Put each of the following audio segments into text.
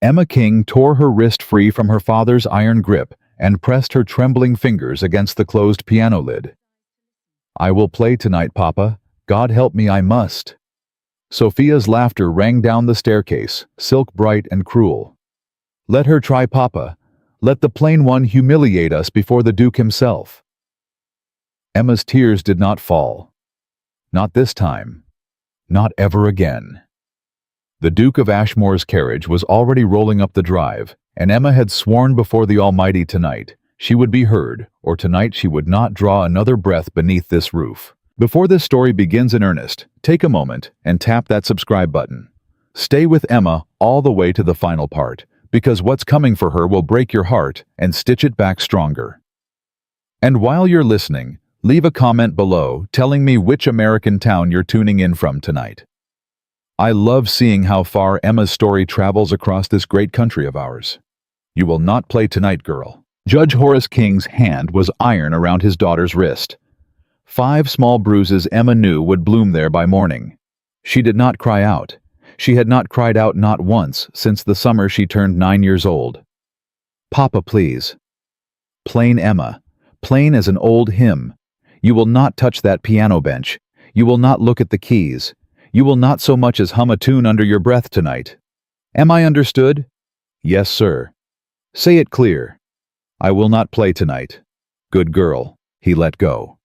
Emma King tore her wrist free from her father's iron grip and pressed her trembling fingers against the closed piano lid. "I will play tonight, Papa. God help me, I must." Sophia's laughter rang down the staircase, silk bright and cruel. "Let her try, Papa. Let the plain one humiliate us before the Duke himself." Emma's tears did not fall. Not this time. Not ever again. The Duke of Ashmore's carriage was already rolling up the drive, and Emma had sworn before the Almighty tonight she would be heard, or tonight she would not draw another breath beneath this roof. Before this story begins in earnest, take a moment and tap that subscribe button. Stay with Emma all the way to the final part, because what's coming for her will break your heart and stitch it back stronger. And while you're listening, leave a comment below telling me which American town you're tuning in from tonight. I love seeing how far Emma's story travels across this great country of ours. You will not play tonight, girl. Judge Horace King's hand was iron around his daughter's wrist. 5 small bruises Emma knew would bloom there by morning. She did not cry out. She had not cried out not once since the summer she turned 9 years old. "Papa, please." Plain Emma, plain as an old hymn. You will not touch that piano bench. You will not look at the keys. You will not so much as hum a tune under your breath tonight. Am I understood? Yes, sir. Say it clear. I will not play tonight. Good girl. He let go.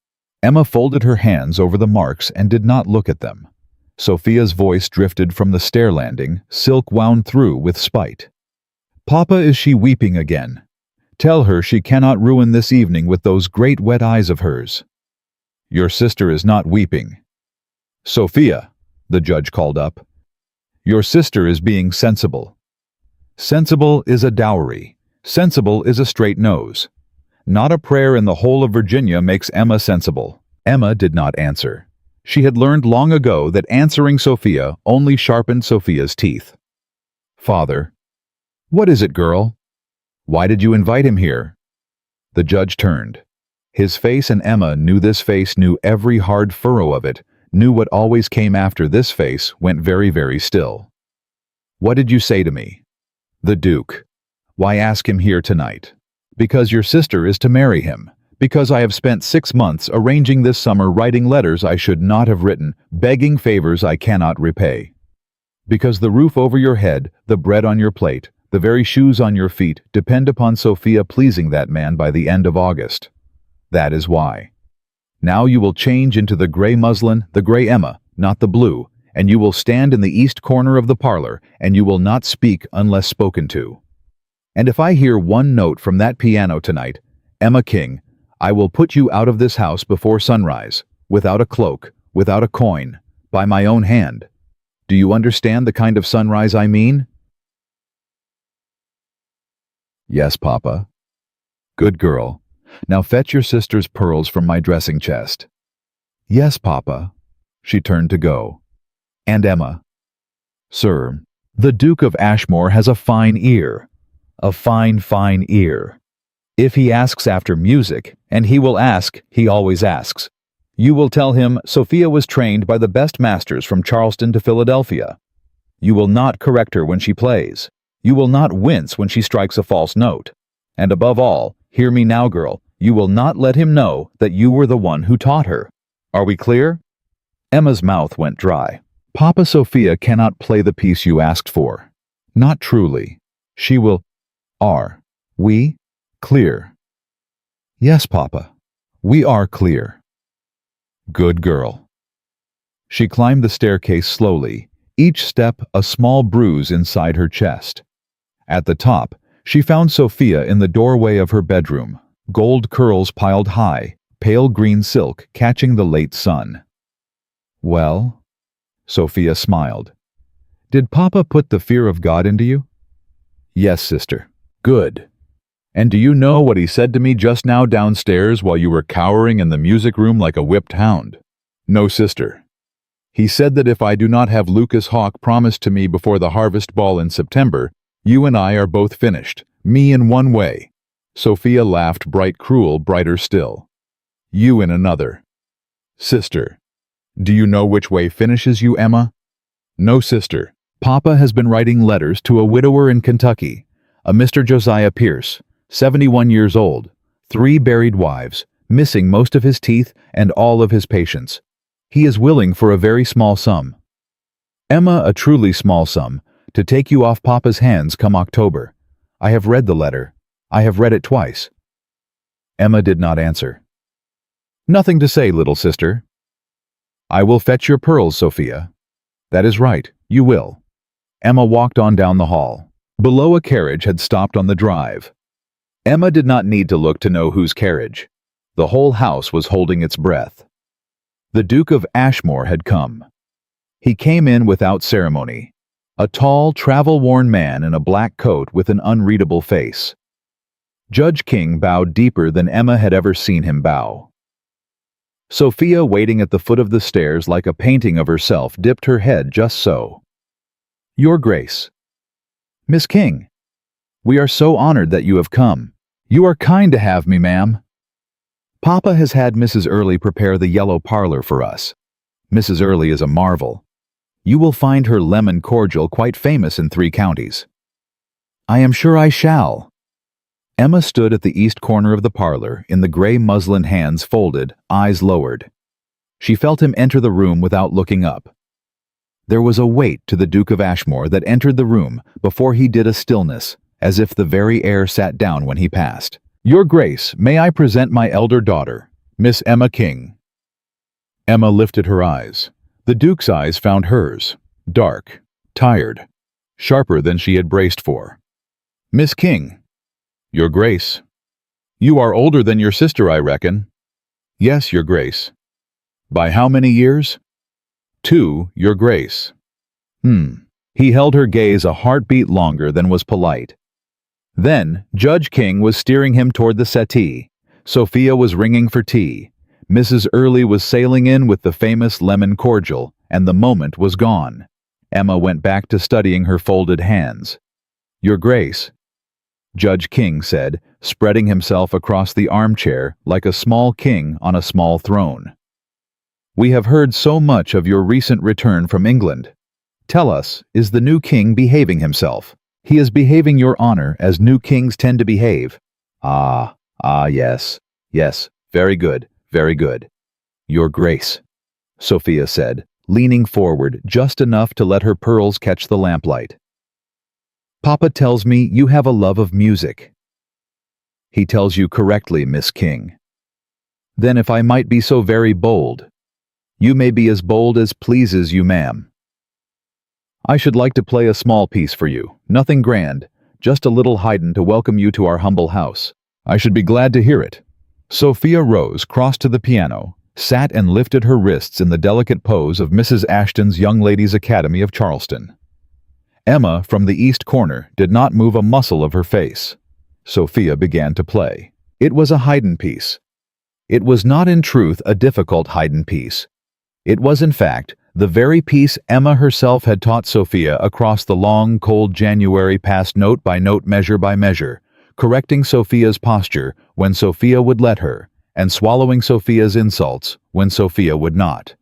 Emma folded her hands over the marks and did not look at them. Sophia's voice drifted from the stair landing, silk wound through with spite. "Papa, is she weeping again? Tell her she cannot ruin this evening with those great wet eyes of hers." "Your sister is not weeping." "Sophia," the judge called up, "your sister is being sensible. Sensible is a dowry. Sensible is a straight nose. Not a prayer in the whole of Virginia makes Emma sensible." Emma did not answer. She had learned long ago that answering Sophia only sharpened Sophia's teeth. "Father." "What is it, girl? Why did you invite him here?" The judge turned. His face, and Emma knew this face, knew every hard furrow of it, knew what always came after this face, went very, very still. "What did you say to me?" "The Duke." "Why ask him here tonight?" "Because your sister is to marry him. Because I have spent 6 months arranging this summer, writing letters I should not have written, begging favors I cannot repay. Because the roof over your head, the bread on your plate, the very shoes on your feet depend upon Sophia pleasing that man by the end of August. That is why. Now you will change into the gray muslin, the gray Emma, not the blue, and you will stand in the east corner of the parlor, and you will not speak unless spoken to. And if I hear one note from that piano tonight, Emma King, I will put you out of this house before sunrise, without a cloak, without a coin, by my own hand. Do you understand the kind of sunrise I mean?" "Yes, Papa." "Good girl. Now fetch your sister's pearls from my dressing chest." "Yes, Papa." She turned to go. "And Emma." "Sir, the Duke of Ashmore has a fine ear. A fine, fine ear. If he asks after music, and he will ask, he always asks, you will tell him Sophia was trained by the best masters from Charleston to Philadelphia. You will not correct her when she plays. You will not wince when she strikes a false note. And above all, hear me now, girl, you will not let him know that you were the one who taught her. Are we clear?" Emma's mouth went dry. "Papa, Sophia cannot play the piece you asked for. Not truly. She will... Are we clear?" "Yes, Papa. We are clear." "Good girl." She climbed the staircase slowly, each step a small bruise inside her chest. At the top, she found Sophia in the doorway of her bedroom, gold curls piled high, pale green silk catching the late sun. "Well?" Sophia smiled. "Did Papa put the fear of God into you?" "Yes, sister." "Good. And do you know what he said to me just now downstairs while you were cowering in the music room like a whipped hound?" "No, sister." "He said that if I do not have Lucas Hawk promised to me before the harvest ball in September, you and I are both finished, me in one way." Sophia laughed, bright, cruel, brighter still. "You in another." "Sister, do you know which way finishes you, Emma?" "No, sister, Papa has been writing letters to a widower in Kentucky, a Mr. Josiah Pierce, 71 years old, 3 buried wives, missing most of his teeth and all of his patience. He is willing for a very small sum. Emma, a truly small sum, to take you off Papa's hands come October. I have read the letter. I have read it twice. Emma did not answer. Nothing to say, little sister. I will fetch your pearls, Sophia. That is right, you will. Emma walked on down the hall. Below, a carriage had stopped on the drive. Emma did not need to look to know whose carriage. The whole house was holding its breath. The Duke of Ashmore had come. He came in without ceremony, a tall, travel-worn man in a black coat with an unreadable face. Judge King bowed deeper than Emma had ever seen him bow. Sophia, waiting at the foot of the stairs like a painting of herself, dipped her head just so. Your Grace. Miss King, we are so honored that you have come. You are kind to have me, ma'am. Papa has had Mrs. Early prepare the yellow parlor for us. Mrs. Early is a marvel. You will find her lemon cordial quite famous in 3 counties. I am sure I shall. Emma stood at the east corner of the parlor, in the gray muslin, hands folded, eyes lowered. She felt him enter the room without looking up. There was a weight to the Duke of Ashmore that entered the room before he did, a stillness, as if the very air sat down when he passed. Your Grace, may I present my elder daughter, Miss Emma King? Emma lifted her eyes. The Duke's eyes found hers, dark, tired, sharper than she had braced for. Miss King. Your Grace. You are older than your sister, I reckon. Yes, Your Grace. By how many years? 2, Your Grace. He held her gaze a heartbeat longer than was polite. Then, Judge King was steering him toward the settee. Sophia was ringing for tea. Mrs. Early was sailing in with the famous lemon cordial, and the moment was gone. Emma went back to studying her folded hands. Your Grace, Judge King said, spreading himself across the armchair like a small king on a small throne. We have heard so much of your recent return from England. Tell us, is the new king behaving himself? He is behaving, Your Honor, as new kings tend to behave. Yes, very good, very good. Your Grace, Sophia said, leaning forward just enough to let her pearls catch the lamplight. Papa tells me you have a love of music. He tells you correctly, Miss King. Then, if I might be so very bold, you may be as bold as pleases you, ma'am. I should like to play a small piece for you, nothing grand, just a little Haydn to welcome you to our humble house. I should be glad to hear it. Sophia rose, crossed to the piano, sat and lifted her wrists in the delicate pose of Mrs. Ashton's Young Ladies' Academy of Charleston. Emma, from the east corner, did not move a muscle of her face. Sophia began to play. It was a Haydn piece. It was not in truth a difficult Haydn piece. It was, in fact, the very piece Emma herself had taught Sophia across the long, cold January, past note by note, measure by measure, correcting Sophia's posture when Sophia would let her, and swallowing Sophia's insults when Sophia would not.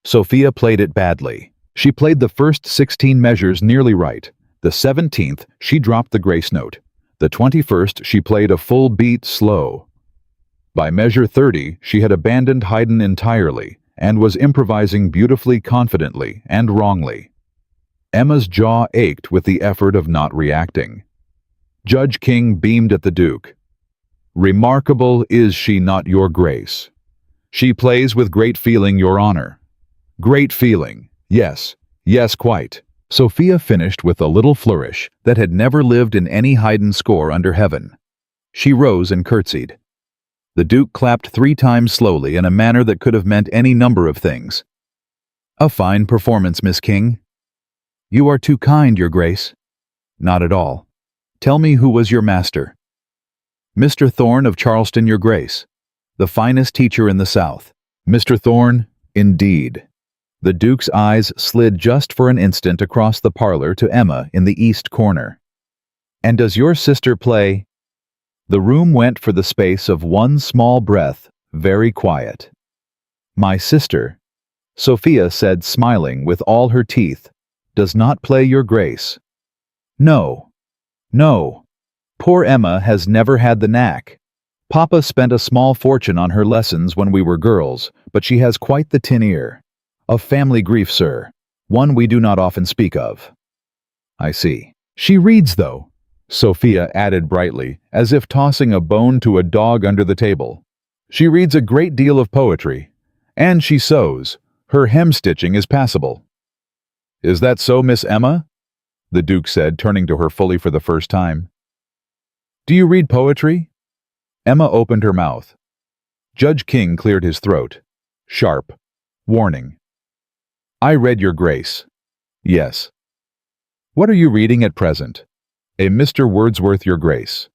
Sophia played it badly. She played the first 16 measures nearly right. The 17th, she dropped the grace note. The 21st, she played a full beat slow. By measure 30, she had abandoned Haydn entirely and was improvising beautifully, confidently, and wrongly. Emma's jaw ached with the effort of not reacting. Judge King beamed at the Duke. Remarkable is she not, Your Grace? She plays with great feeling, Your Honor. Great feeling. Yes, quite. Sophia finished with a little flourish that had never lived in any Haydn score under heaven. She rose and curtsied. The Duke clapped 3 times slowly in a manner that could have meant any number of things. A fine performance, Miss King. You are too kind, Your Grace. Not at all. Tell me, who was your master? Mr. Thorne of Charleston, Your Grace. The finest teacher in the South. Mr. Thorne, indeed. The Duke's eyes slid just for an instant across the parlor to Emma in the east corner. And does your sister play? The room went for the space of one small breath, very quiet. My sister, Sophia said, smiling with all her teeth, does not play your grace. No, no. Poor Emma has never had the knack. Papa spent a small fortune on her lessons when we were girls, but she has quite the tin ear. Of family grief, sir. One we do not often speak of. I see. She reads, though, Sophia added brightly, as if tossing a bone to a dog under the table. She reads a great deal of poetry. And she sews. Her hem-stitching is passable. Is that so, Miss Emma? The Duke said, turning to her fully for the first time. Do you read poetry? Emma opened her mouth. Judge King cleared his throat. Sharp. Warning. I read your grace. Yes. What are you reading at present? A Mr. Wordsworth, your grace.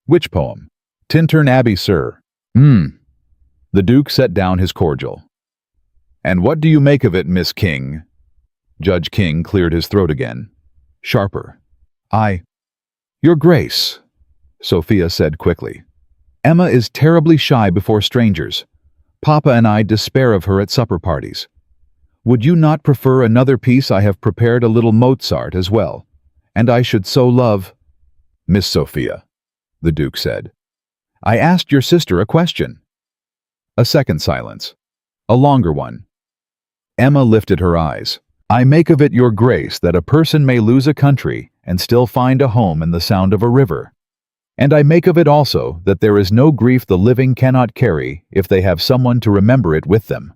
Which poem? Tintern Abbey, sir. The Duke set down his cordial. And what do you make of it, Miss King? Judge King cleared his throat again. Sharper. Your grace, Sophia said quickly. Emma is terribly shy before strangers. Papa and I despair of her at supper parties. Would you not prefer another piece? I have prepared a little Mozart as well, and I should so love— Miss Sophia, the Duke said. I asked your sister a question. A second silence. A longer one. Emma lifted her eyes. I make of it your grace that a person may lose a country and still find a home in the sound of a river. And I make of it also that there is no grief the living cannot carry if they have someone to remember it with them.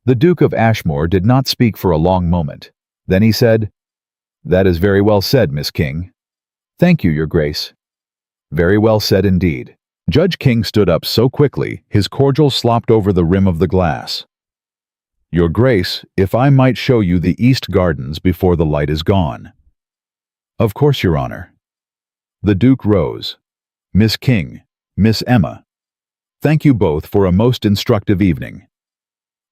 The Duke of Ashmore did not speak for a long moment. Then he said, That is very well said, Miss King. Thank you, your grace. Very well said indeed. Judge King stood up so quickly his cordial slopped over the rim of the glass. Your grace, if I might show you the East Gardens before the light is gone. Of course, your honor. The Duke rose. Miss King, Miss Emma, thank you both for a most instructive evening.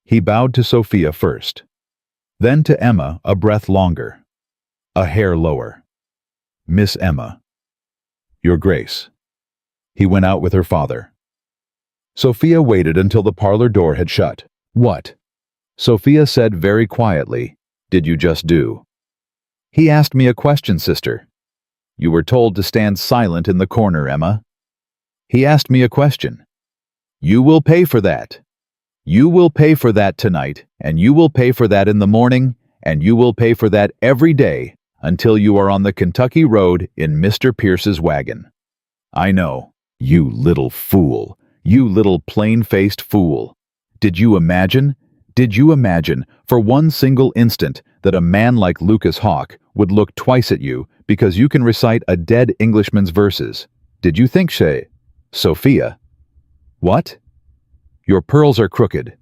He bowed to Sophia first, then to Emma a breath longer, a hair lower. Miss Emma. Your grace. He went out with her father. Sophia waited until the parlor door had shut. What? Sophia said very quietly, did you just do? He asked me a question, sister. You were told to stand silent in the corner, Emma. He asked me a question. You will pay for that. You will pay for that tonight, and you will pay for that in the morning, and you will pay for that every day until you are on the Kentucky road in Mr. Pierce's wagon. I know. You little fool. You little plain-faced fool. Did you imagine for one single instant that a man like Lucas Hawk would look twice at you because you can recite a dead Englishman's verses? Did you think, Sophia? What? Your pearls are crooked.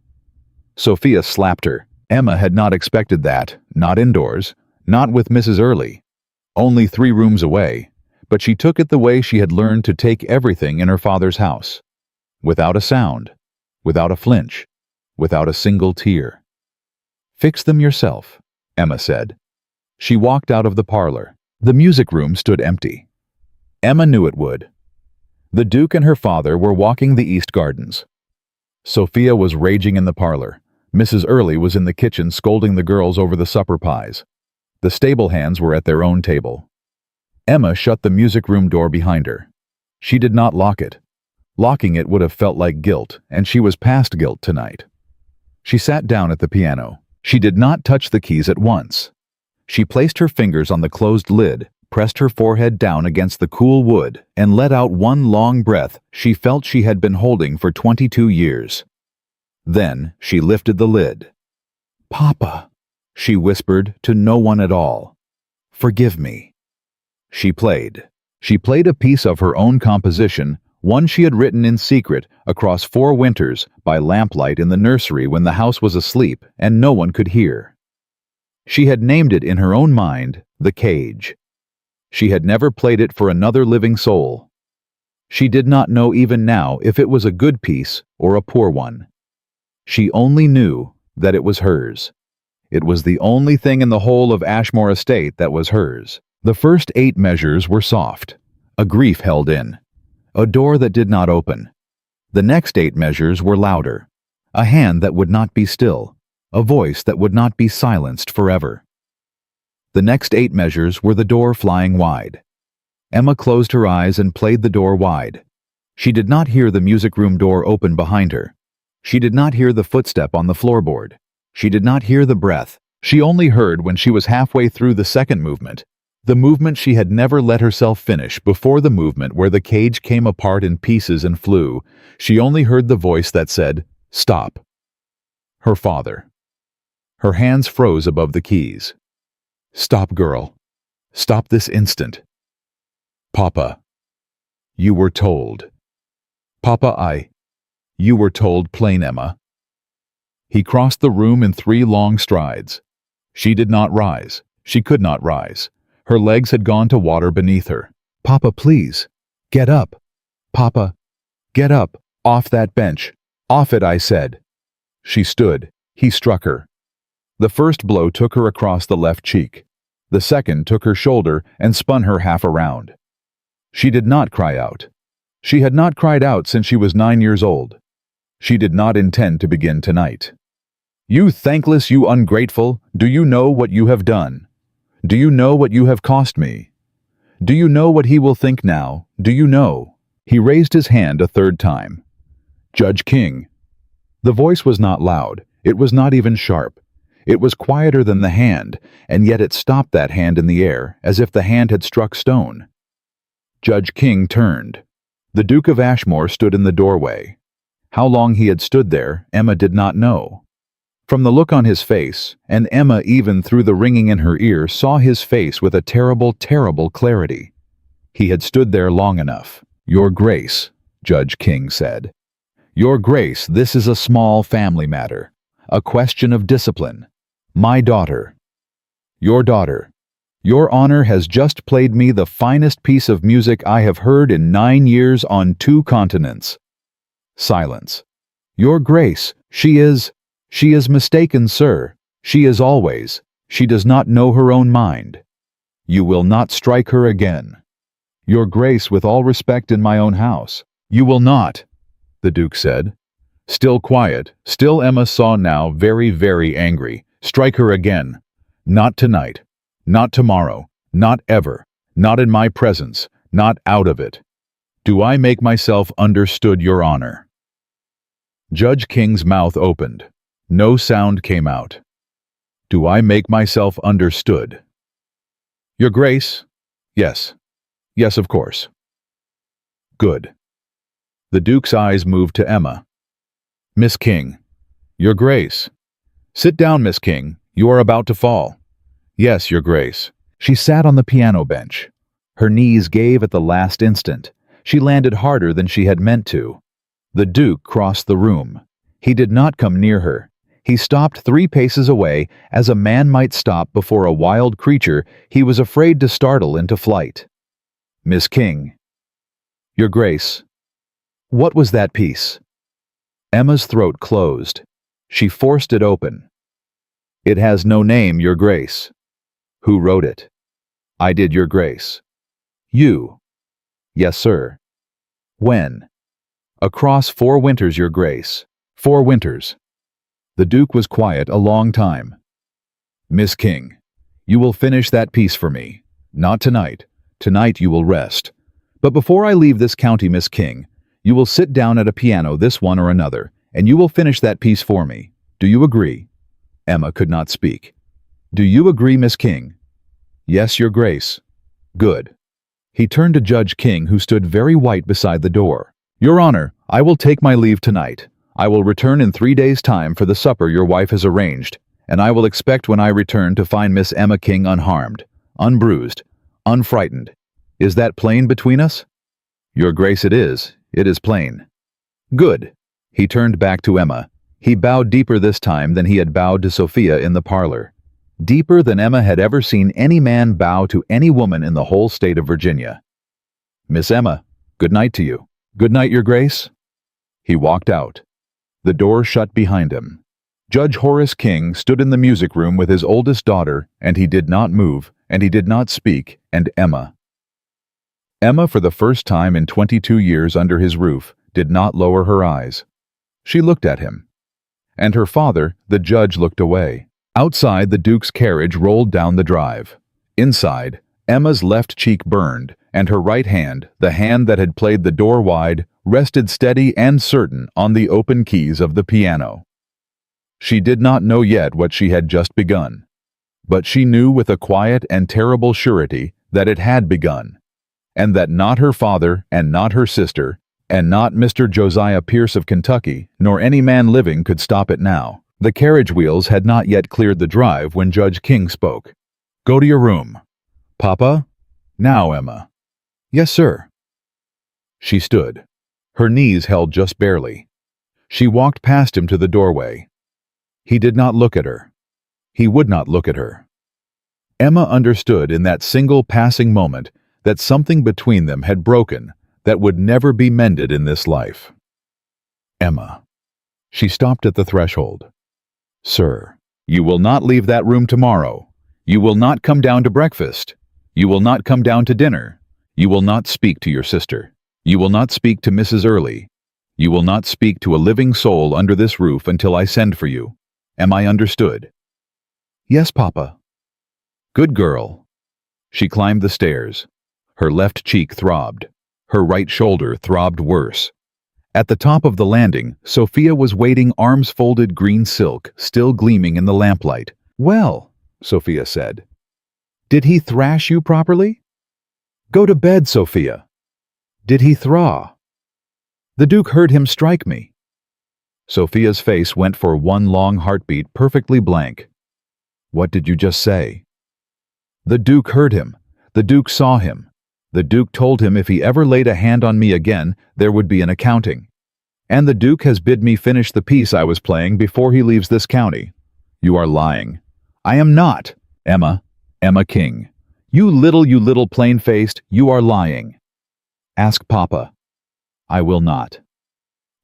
Sophia slapped her. Emma had not expected that, not indoors, not with Mrs. Early. Only 3 rooms away, but she took it the way she had learned to take everything in her father's house. Without a sound, without a flinch, without a single tear. Fix them yourself, Emma said. She walked out of the parlor. The music room stood empty. Emma knew it would. The Duke and her father were walking the East Gardens. Sophia was raging in the parlor. Mrs. Early was in the kitchen scolding the girls over the supper pies. The stable hands were at their own table. Emma shut the music room door behind her. She did not lock it. Locking it would have felt like guilt, and she was past guilt tonight. She sat down at the piano. She did not touch the keys at once. She placed her fingers on the closed lid, pressed her forehead down against the cool wood, and let out one long breath she felt she had been holding for 22 years. Then she lifted the lid. Papa, she whispered to no one at all. Forgive me. She played. She played a piece of her own composition, one she had written in secret across 4 winters by lamplight in the nursery when the house was asleep and no one could hear. She had named it in her own mind, The Cage. She had never played it for another living soul. She did not know even now if it was a good piece or a poor one. She only knew that it was hers. It was the only thing in the whole of Ashmore Estate that was hers. The first 8 measures were soft, a grief held in, a door that did not open. The next 8 measures were louder, a hand that would not be still, a voice that would not be silenced forever. The next 8 measures were the door flying wide. Emma closed her eyes and played the door wide. She did not hear the music room door open behind her. She did not hear the footstep on the floorboard. She did not hear the breath. She only heard when she was halfway through the second movement, the movement she had never let herself finish before the movement where the cage came apart in pieces and flew. She only heard the voice that said, "Stop." Her father. Her hands froze above the keys. "Stop, girl. Stop this instant." "Papa. You were told." "Papa, You were told plain, Emma." He crossed the room in 3 long strides. She did not rise. She could not rise. Her legs had gone to water beneath her. "Papa, please. Get up. Papa. Get up. Off that bench. Off it, I said." She stood. He struck her. The first blow took her across the left cheek. The second took her shoulder and spun her half around. She did not cry out. She had not cried out since she was 9 years old. She did not intend to begin tonight. "You thankless, you ungrateful, do you know what you have done? Do you know what you have cost me? Do you know what he will think now? Do you know?" He raised his hand a 3rd time. "Judge King." The voice was not loud. It was not even sharp. It was quieter than the hand, and yet it stopped that hand in the air, as if the hand had struck stone. Judge King turned. The Duke of Ashmore stood in the doorway. How long he had stood there, Emma did not know. From the look on his face, and Emma even through the ringing in her ear saw his face with a terrible, terrible clarity. He had stood there long enough. "Your Grace," Judge King said. "Your Grace, this is a small family matter. A question of discipline. My daughter. Your daughter. Your Honor has just played me the finest piece of music I have heard in 9 years on 2 continents." Silence. "Your Grace, she is mistaken, sir. She is always. She does not know her own mind. You will not strike her again. Your Grace, with all respect in my own house." "You will not," the Duke said. Still quiet, still Emma saw now, very, very angry. "Strike her again. Not tonight. Not tomorrow. Not ever. Not in my presence. Not out of it. Do I make myself understood, Your Honor?" Judge King's mouth opened. No sound came out. "Do I make myself understood?" "Your Grace?" "Yes. Yes, of course." "Good." The Duke's eyes moved to Emma. "Miss King." "Your Grace." "Sit down, Miss King. You are about to fall." "Yes, Your Grace." She sat on the piano bench. Her knees gave at the last instant. She landed harder than she had meant to. The Duke crossed the room. He did not come near her. He stopped 3 paces away, as a man might stop before a wild creature he was afraid to startle into flight. "Miss King." "Your Grace." "What was that piece?" Emma's throat closed. She forced it open. "It has no name, Your Grace." "Who wrote it?" "I did, Your Grace." "You?" "Yes, sir." "When?" "Across 4 winters, Your Grace. 4 winters." The Duke was quiet a long time. "Miss King, you will finish that piece for me. Not tonight. Tonight you will rest. But before I leave this county, Miss King, you will sit down at a piano, this one or another, and you will finish that piece for me. Do you agree?" Emma could not speak. "Do you agree, Miss King?" "Yes, Your Grace." "Good." He turned to Judge King, who stood very white beside the door. "Your Honor, I will take my leave tonight. I will return in 3 days' time for the supper your wife has arranged, and I will expect when I return to find Miss Emma King unharmed, unbruised, unfrightened. Is that plain between us?" "Your Grace, it is. It is plain." "Good." He turned back to Emma. He bowed deeper this time than he had bowed to Sophia in the parlor. Deeper than Emma had ever seen any man bow to any woman in the whole state of Virginia. "Miss Emma, good night to you." "Good night, Your Grace." He walked out. The door shut behind him. Judge Horace King stood in the music room with his oldest daughter, and he did not move, and he did not speak, and Emma. Emma, for the first time in 22 years under his roof, did not lower her eyes. She looked at him. And her father, the judge, looked away. Outside, the Duke's carriage rolled down the drive. Inside, Emma's left cheek burned, and her right hand, the hand that had played the door wide, rested steady and certain on the open keys of the piano. She did not know yet what she had just begun, but she knew with a quiet and terrible surety that it had begun, and that not her father and not her sister, and not Mr. Josiah Pierce of Kentucky, nor any man living could stop it now. The carriage wheels had not yet cleared the drive when Judge King spoke. "Go to your room." "Papa?" "Now, Emma." "Yes, sir." She stood. Her knees held just barely. She walked past him to the doorway. He did not look at her. He would not look at her. Emma understood in that single passing moment that something between them had broken that would never be mended in this life. "Emma." She stopped at the threshold. "Sir, you will not leave that room tomorrow. You will not come down to breakfast. You will not come down to dinner. You will not speak to your sister. You will not speak to Mrs. Early. You will not speak to a living soul under this roof until I send for you. Am I understood?" "Yes, Papa." "Good girl." She climbed the stairs. Her left cheek throbbed. Her right shoulder throbbed worse. At the top of the landing, Sophia was waiting, arms folded, green silk still gleaming in the lamplight. "Well," Sophia said. "Did he thrash you properly?" "Go to bed, Sophia." "Did he thraw?" "The Duke heard him strike me." Sophia's face went for one long heartbeat, perfectly blank. "What did you just say?" "The Duke heard him. The Duke saw him. The Duke told him if he ever laid a hand on me again, there would be an accounting. And the Duke has bid me finish the piece I was playing before he leaves this county." "You are lying." "I am not. Emma. Emma King. You little plain-faced, you are lying." "Ask Papa." "I will not."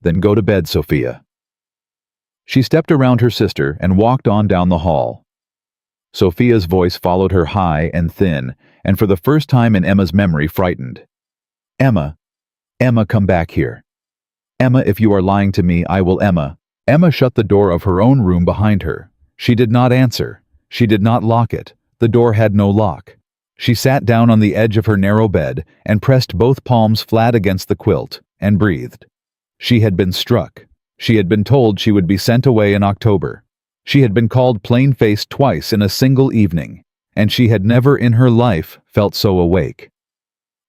"Then go to bed, Sophia." She stepped around her sister and walked on down the hall. Sophia's voice followed her, high and thin, and for the first time in Emma's memory frightened. "Emma, Emma, come back here. Emma, if you are lying to me, I will." Emma shut the door of her own room behind her. She did not answer. She did not lock it. The door had no lock. She sat down on the edge of her narrow bed and pressed both palms flat against the quilt and breathed. She had been struck. She had been told she would be sent away in October. She had been called plain-faced twice in a single evening, and she had never in her life felt so awake.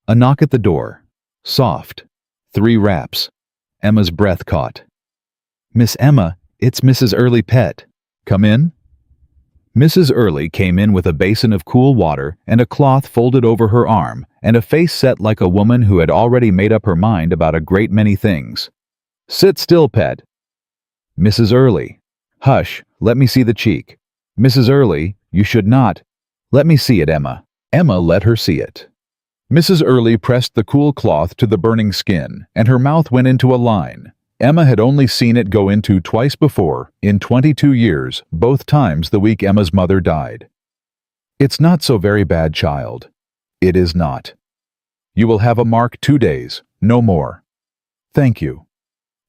A knock at the door. Soft. 3 raps. Emma's breath caught. "Miss Emma, it's Mrs. Early, pet. Come in." Mrs. Early came in with a basin of cool water and a cloth folded over her arm and a face set like a woman who had already made up her mind about a great many things. "Sit still, pet." "Mrs. Early." "Hush, let me see the cheek." "Mrs. Early, you should not." "Let me see it, Emma." Emma let her see it. Mrs. Early pressed the cool cloth to the burning skin, and her mouth went into a line. Emma had only seen it go into twice before, in 22 years, both times the week Emma's mother died. "It's not so very bad, child." "It is not." "You will have a mark 2 days, no more." "Thank you."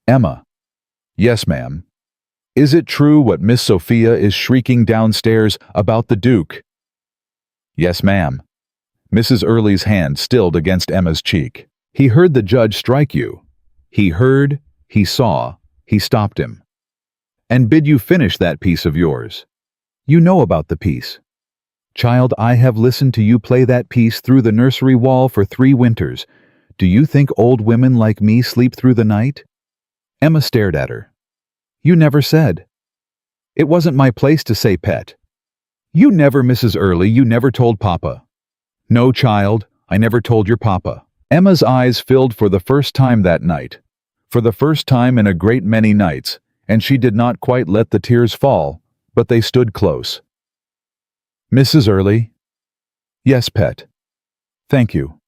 "Emma." "Yes, ma'am." "Is it true what Miss Sophia is shrieking downstairs about the Duke?" "Yes, ma'am." Mrs. Early's hand stilled against Emma's cheek. "He heard the judge strike you." "He heard, he saw, he stopped him." "And bid you finish that piece of yours." "You know about the piece." "Child, I have listened to you play that piece through the nursery wall for 3 winters. Do you think old women like me sleep through the night?" Emma stared at her. "You never said." "It wasn't my place to say, pet." "You never, Mrs. Early, you never told Papa." "No, child, I never told your Papa." Emma's eyes filled for the first time that night, for the first time in a great many nights, and she did not quite let the tears fall, but they stood close. "Mrs. Early?" "Yes, pet." "Thank you."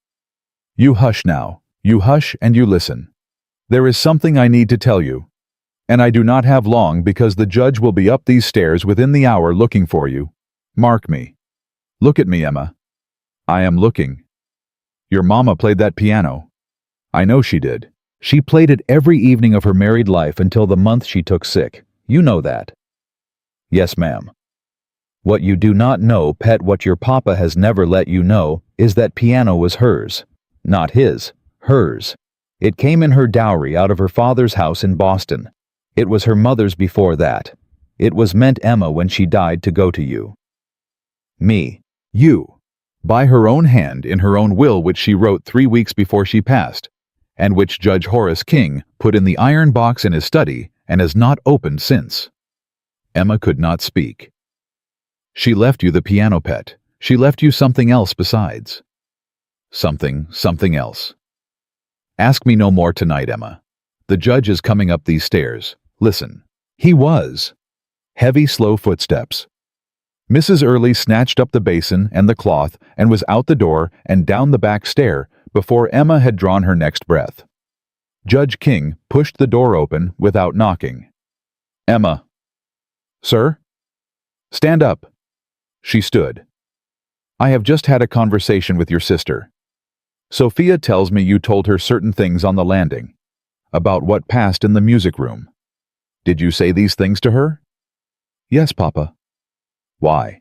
"You hush now. You hush and you listen. There is something I need to tell you. And I do not have long because the judge will be up these stairs within the hour looking for you. Mark me. Look at me, Emma." "I am looking." "Your mama played that piano." "I know she did. She played it every evening of her married life until the month she took sick. You know that." "Yes, ma'am." What you do not know, pet, what your papa has never let you know, is that piano was hers. Not his, hers. It came in her dowry out of her father's house in Boston. It was her mother's before that. It was meant Emma when she died to go to you. Me. You. By her own hand in her own will, which she wrote 3 weeks before she passed, and which Judge Horace King put in the iron box in his study and has not opened since. Emma could not speak. She left you the piano, pet. She left you something else besides. Something else. Ask me no more tonight, Emma. The judge is coming up these stairs. Listen. He was. Heavy, slow footsteps. Mrs. Early snatched up the basin and the cloth and was out the door and down the back stair before Emma had drawn her next breath. Judge King pushed the door open without knocking. Emma. Sir? Stand up. She stood. I have just had a conversation with your sister. Sophia tells me you told her certain things on the landing, about what passed in the music room. Did you say these things to her? Yes, Papa. Why?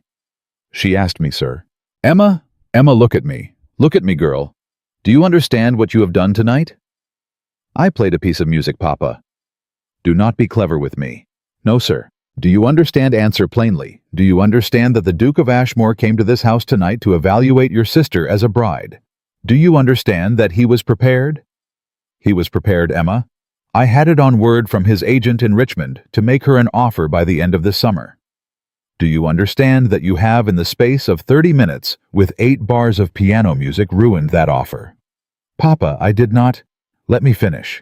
She asked me, sir. Emma, look at me. Look at me, girl. Do you understand what you have done tonight? I played a piece of music, Papa. Do not be clever with me. No, sir. Do you understand? Answer plainly. Do you understand that the Duke of Ashmore came to this house tonight to evaluate your sister as a bride? Do you understand that he was prepared? He was prepared, Emma. I had it on word from his agent in Richmond to make her an offer by the end of this summer. Do you understand that you have, in the space of 30 minutes, with 8 bars of piano music, ruined that offer? Papa, I did not. Let me finish.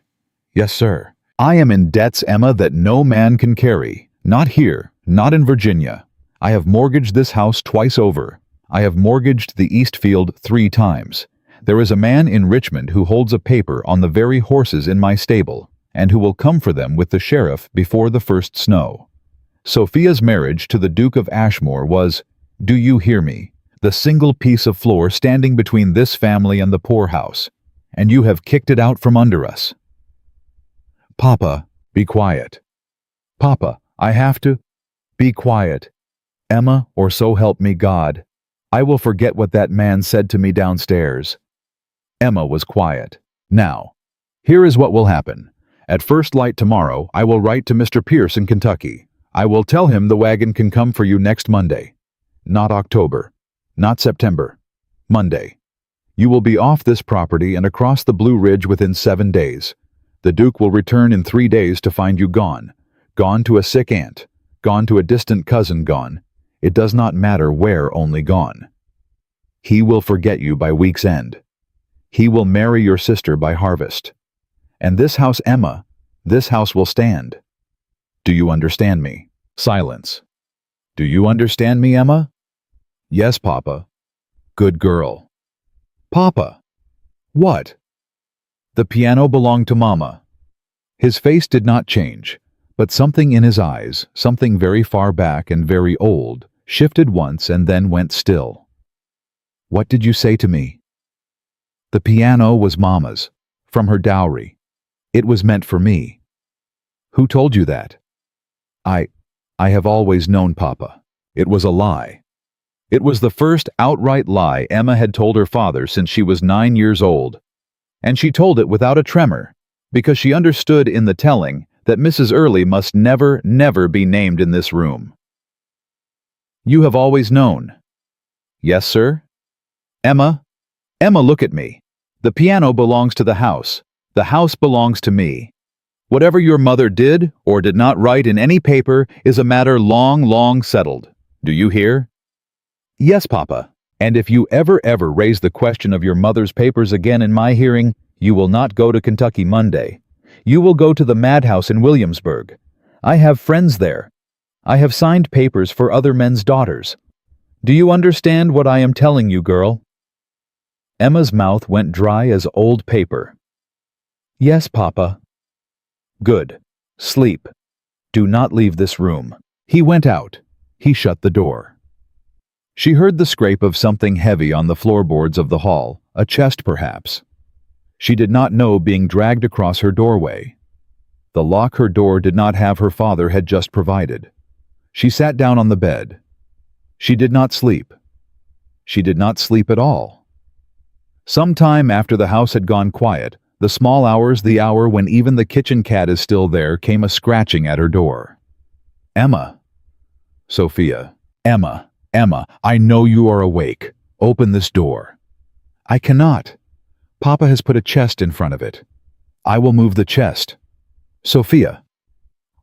Yes, sir. I am in debts, Emma, that no man can carry. Not here, not in Virginia. I have mortgaged this house twice over. I have mortgaged the East Field 3 times. There is a man in Richmond who holds a paper on the very horses in my stable, and who will come for them with the sheriff before the first snow. Sophia's marriage to the Duke of Ashmore was, do you hear me, the single piece of floor standing between this family and the poorhouse, and you have kicked it out from under us. Papa, be quiet. Papa, I have to. Be quiet. Emma, or so help me God. I will forget what that man said to me downstairs. Emma was quiet. Now, here is what will happen. At first light tomorrow, I will write to Mr. Pierce in Kentucky. I will tell him the wagon can come for you next Monday. Not October. Not September. Monday. You will be off this property and across the Blue Ridge within 7 days. The Duke will return in 3 days to find you gone. Gone to a sick aunt. Gone to a distant cousin. Gone. It does not matter where, only gone. He will forget you by week's end. He will marry your sister by harvest. And this house, Emma, this house will stand. Do you understand me? Silence. Do you understand me, Emma? Yes, Papa. Good girl. Papa. What? The piano belonged to Mama. His face did not change, but something in his eyes, something very far back and very old, shifted once and then went still. What did you say to me? The piano was Mama's, from her dowry. It was meant for me. Who told you that? I have always known, Papa. It was a lie. It was the first outright lie Emma had told her father since she was 9 years old. And she told it without a tremor, because she understood in the telling that Mrs. Early must never, never be named in this room. You have always known. Yes, sir? Emma, look at me. The piano belongs to the house. The house belongs to me. Whatever your mother did or did not write in any paper is a matter long, long settled. Do you hear? Yes, Papa. And if you ever raise the question of your mother's papers again in my hearing, you will not go to Kentucky Monday. You will go to the madhouse in Williamsburg. I have friends there. I have signed papers for other men's daughters. Do you understand what I am telling you, girl? Emma's mouth went dry as old paper. Yes, Papa. Good. Sleep. Do not leave this room. He went out. He shut the door. She heard the scrape of something heavy on the floorboards of the hall, a chest perhaps. She did not know being dragged across her doorway. The lock her door did not have her father had just provided. She sat down on the bed. She did not sleep. She did not sleep at all. Some time after the house had gone quiet, the small hours, the hour when even the kitchen cat is still there, came a scratching at her door. Emma. Sophia. Emma, Emma, I know you are awake. Open this door. I cannot. Papa has put a chest in front of it. I will move the chest. Sophia.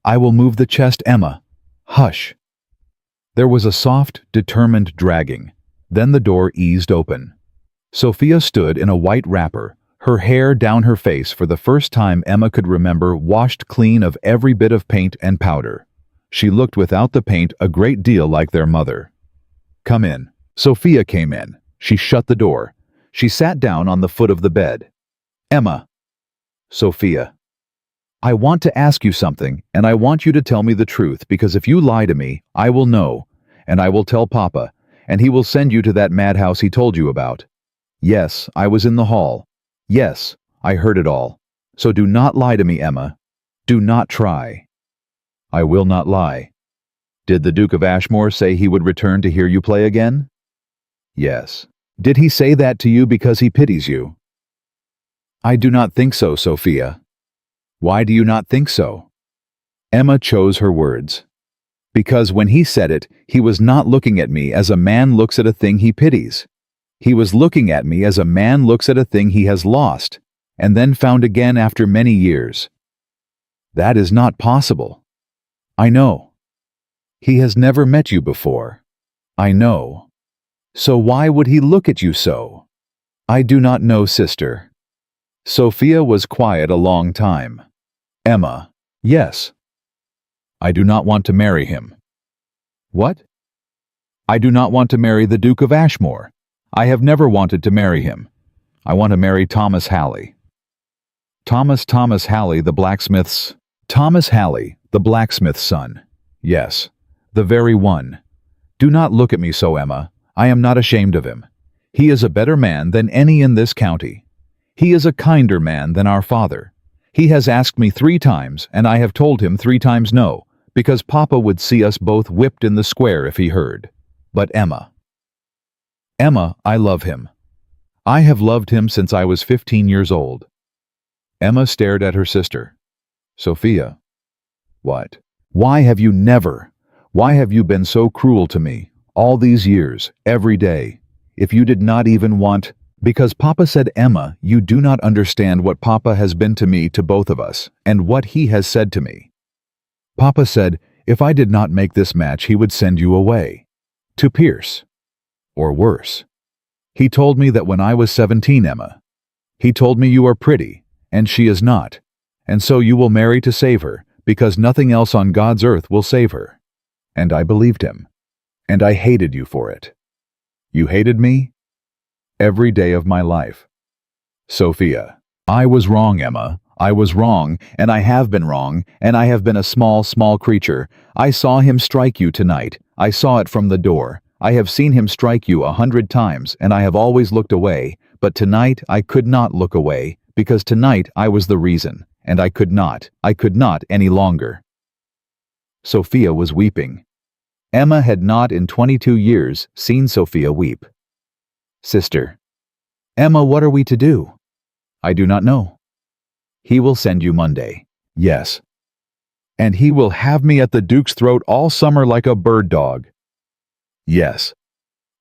I will move the chest, Emma. Hush. There was a soft, determined dragging. Then the door eased open. Sophia stood in a white wrapper, her hair down her face for the first time Emma could remember, washed clean of every bit of paint and powder. She looked without the paint a great deal like their mother. Come in. Sophia came in. She shut the door. She sat down on the foot of the bed. Emma. Sophia. I want to ask you something, and I want you to tell me the truth, because if you lie to me, I will know, and I will tell Papa, and he will send you to that madhouse he told you about. Yes, I was in the hall. Yes, I heard it all. So do not lie to me, Emma. Do not try. I will not lie. Did the Duke of Ashmore say he would return to hear you play again? Yes. Did he say that to you because he pities you? I do not think so, Sophia. Why do you not think so? Emma chose her words. Because when he said it, he was not looking at me as a man looks at a thing he pities. He was looking at me as a man looks at a thing he has lost, and then found again after many years. That is not possible. I know. He has never met you before. I know. So why would he look at you so? I do not know, sister. Sophia was quiet a long time. Emma. Yes. I do not want to marry him. What? I do not want to marry the Duke of Ashmore. I have never wanted to marry him. I want to marry Thomas Halley. Thomas Halley, the blacksmith's... Thomas Halley, the blacksmith's son. Yes, the very one. Do not look at me so, Emma. I am not ashamed of him. He is a better man than any in this county. He is a kinder man than our father. He has asked me 3 times, and I have told him 3 times no, because Papa would see us both whipped in the square if he heard. But Emma. Emma, I love him. I have loved him since I was 15 years old. Emma stared at her sister. Sophia. What? Why have you been so cruel to me, all these years, every day, if you did not even want... Because Papa said, Emma, you do not understand what Papa has been to me, to both of us, and what he has said to me. Papa said, if I did not make this match, he would send you away. To Pierce. Or worse. He told me that when I was 17, Emma. He told me you are pretty, and she is not, and so you will marry to save her, because nothing else on God's earth will save her. And I believed him. And I hated you for it. You hated me? Every day of my life. Sophia. I was wrong, Emma. I was wrong, and I have been wrong, and I have been a small creature. I saw him strike you tonight. I saw it from the door. I have seen him strike you 100 times, and I have always looked away, but tonight I could not look away, because tonight I was the reason, and I could not any longer. Sophia was weeping. Emma had not in 22 years seen Sophia weep. Sister. Emma, what are we to do? I do not know. He will send you Monday. Yes. And he will have me at the Duke's throat all summer like a bird dog. Yes.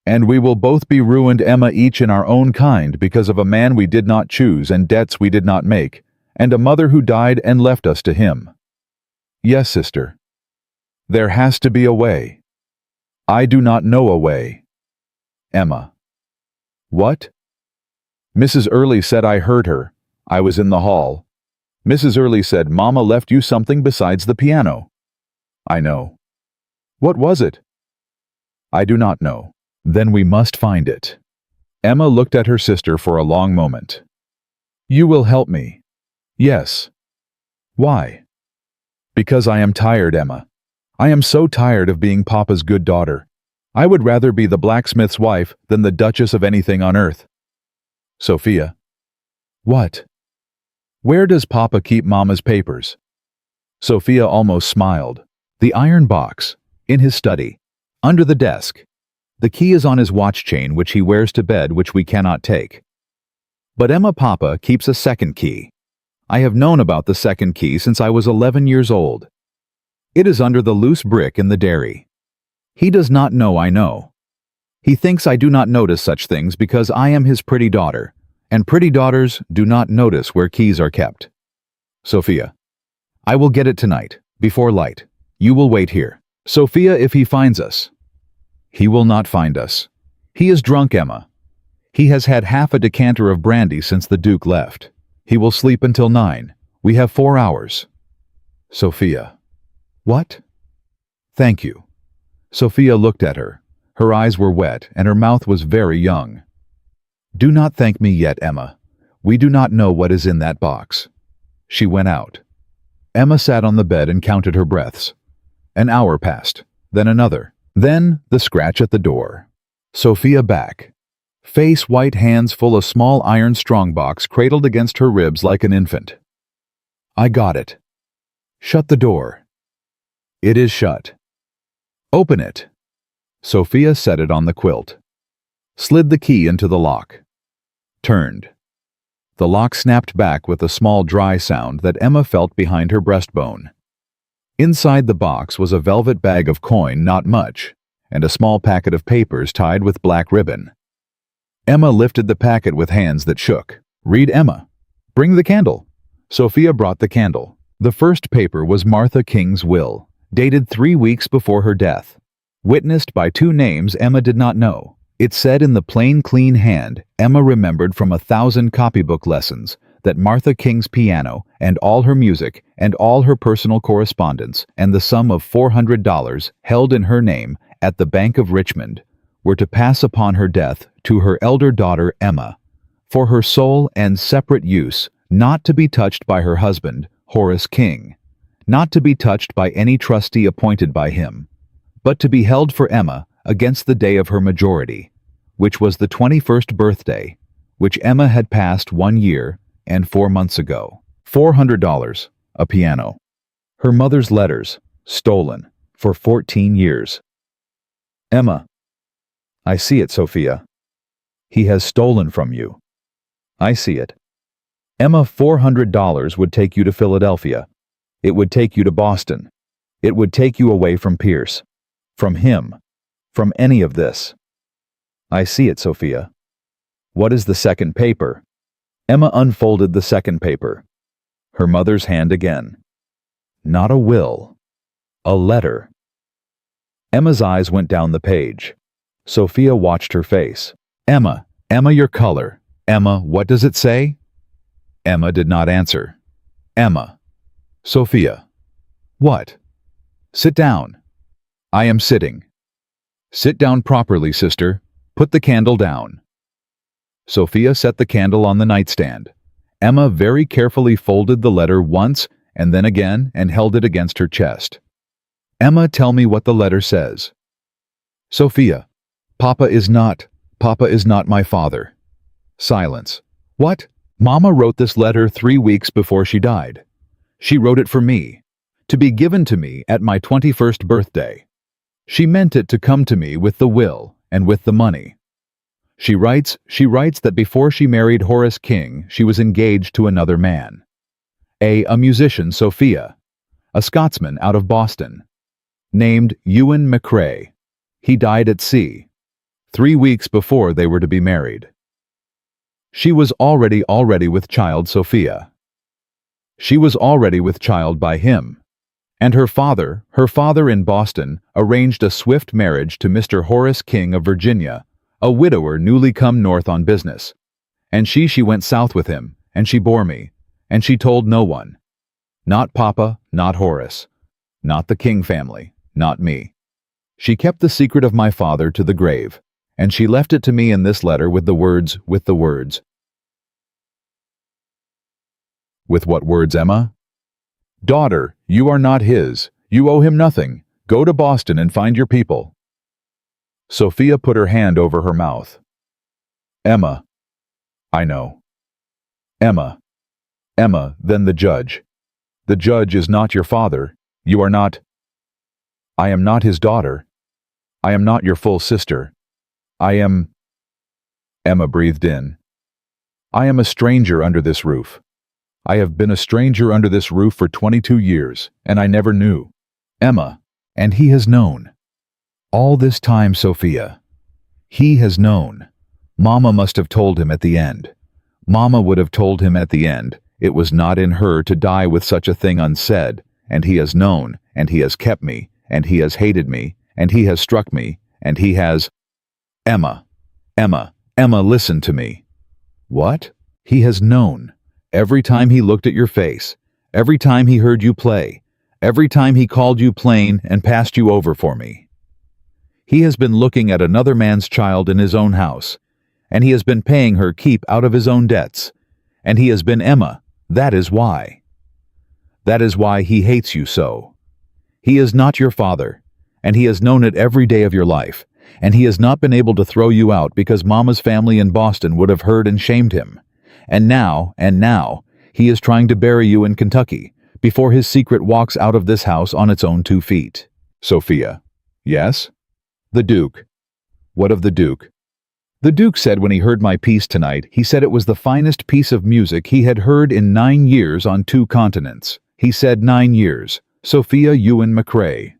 And we will both be ruined, Emma, each in our own kind, because of a man we did not choose and debts we did not make, and a mother who died and left us to him. Yes, sister. There has to be a way. I do not know a way. Emma. What? Mrs. Early said I heard her. I was in the hall. Mrs. Early said Mama left you something besides the piano. I know. What was it? I do not know. Then we must find it. Emma looked at her sister for a long moment. You will help me. Yes. Why? Because I am tired, Emma. I am so tired of being Papa's good daughter. I would rather be the blacksmith's wife than the Duchess of anything on earth. Sophia. What? Where does Papa keep Mama's papers? Sophia almost smiled. The iron box. In his study. Under the desk. The key is on his watch chain which he wears to bed, which we cannot take. But Emma Papa keeps a second key. I have known about the second key since I was 11 years old. It is under the loose brick in the dairy. He does not know I know. He thinks I do not notice such things because I am his pretty daughter, and pretty daughters do not notice where keys are kept. Sophia. I will get it tonight, before light. You will wait here. Sophia, if he finds us. He will not find us. He is drunk, Emma. He has had half a decanter of brandy since the Duke left. He will sleep until 9. We have 4 hours. Sophia. What? Thank you. Sophia looked at her. Her eyes were wet and her mouth was very young. Do not thank me yet, Emma. We do not know what is in that box. She went out. Emma sat on the bed and counted her breaths. An hour passed, then another. Then the scratch at the door. Sophia back. Face white, hands full of small iron strongbox cradled against her ribs like an infant. I got it. Shut the door. It is shut. Open it. Sophia set it on the quilt. Slid the key into the lock. Turned. The lock snapped back with a small dry sound that Emma felt behind her breastbone. Inside the box was a velvet bag of coin, not much, and a small packet of papers tied with black ribbon. Emma lifted the packet with hands that shook. Read, Emma. Bring the candle. Sophia brought the candle. The first paper was Martha King's will, dated 3 weeks before her death. Witnessed by 2 names Emma did not know. It said in the plain, clean hand Emma remembered from 1,000 copybook lessons that Martha King's piano and all her music and all her personal correspondence and the sum of $400 held in her name at the Bank of Richmond were to pass upon her death to her elder daughter Emma, for her sole and separate use, not to be touched by her husband, Horace King, not to be touched by any trustee appointed by him, but to be held for Emma against the day of her majority, which was the 21st birthday, which Emma had passed 1 year and 4 months ago. $400, a piano. Her mother's letters, stolen, for 14 years. Emma. I see it, Sophia. He has stolen from you. I see it. Emma, $400 would take you to Philadelphia. It would take you to Boston. It would take you away from Pierce. From him. From any of this. I see it, Sophia. What is the second paper? Emma unfolded the second paper. Her mother's hand again. Not a will. A letter. Emma's eyes went down the page. Sophia watched her face. Emma, Emma, your color. Emma, what does it say? Emma did not answer. Emma. Sophia. What? Sit down. I am sitting. Sit down properly, sister. Put the candle down. Sophia set the candle on the nightstand. Emma very carefully folded the letter once and then again and held it against her chest. Emma, tell me what the letter says. Sophia. Papa is not my father. Silence. What? Mama wrote this letter 3 weeks before she died. She wrote it for me, to be given to me at my 21st birthday. She meant it to come to me with the will and with the money. She writes that before she married Horace King, she was engaged to another man. A musician, Sophia, a Scotsman out of Boston, named Ewan McCrae. He died at sea, 3 weeks before they were to be married. She was already with child, Sophia. She was already with child by him. And her father in Boston, arranged a swift marriage to Mr. Horace King of Virginia, a widower newly come north on business. And she went south with him, and she bore me, and she told no one. Not Papa, not Horace, not the King family, not me. She kept the secret of my father to the grave, and she left it to me in this letter with the words. With what words, Emma? Daughter, you are not his. You owe him nothing. Go to Boston and find your people. Sophia put her hand over her mouth. Emma. I know. Emma. Emma, then the judge. The judge is not your father. You are not. I am not his daughter. I am not your full sister. I am... Emma breathed in. I am a stranger under this roof. I have been a stranger under this roof for 22 years, and I never knew. Emma, and he has known. All this time, Sophia. He has known. Mama must have told him at the end. Mama would have told him at the end. It was not in her to die with such a thing unsaid, and he has known, and he has kept me, and he has hated me, and he has struck me, and he has... Emma, listen to me. What? He has known. Every time he looked at your face, every time he heard you play, every time he called you plain and passed you over for me. He has been looking at another man's child in his own house, and he has been paying her keep out of his own debts, and he has been Emma. That is why. That is why he hates you so. He is not your father, and he has known it every day of your life, and he has not been able to throw you out because Mama's family in Boston would have heard and shamed him. And now, he is trying to bury you in Kentucky before his secret walks out of this house on its own 2 feet. Sophia. Yes? The Duke. What of the Duke? The Duke said when he heard my piece tonight, he said it was the finest piece of music he had heard in 9 years on 2 continents. He said 9 years. Sophia Ewan McCrae.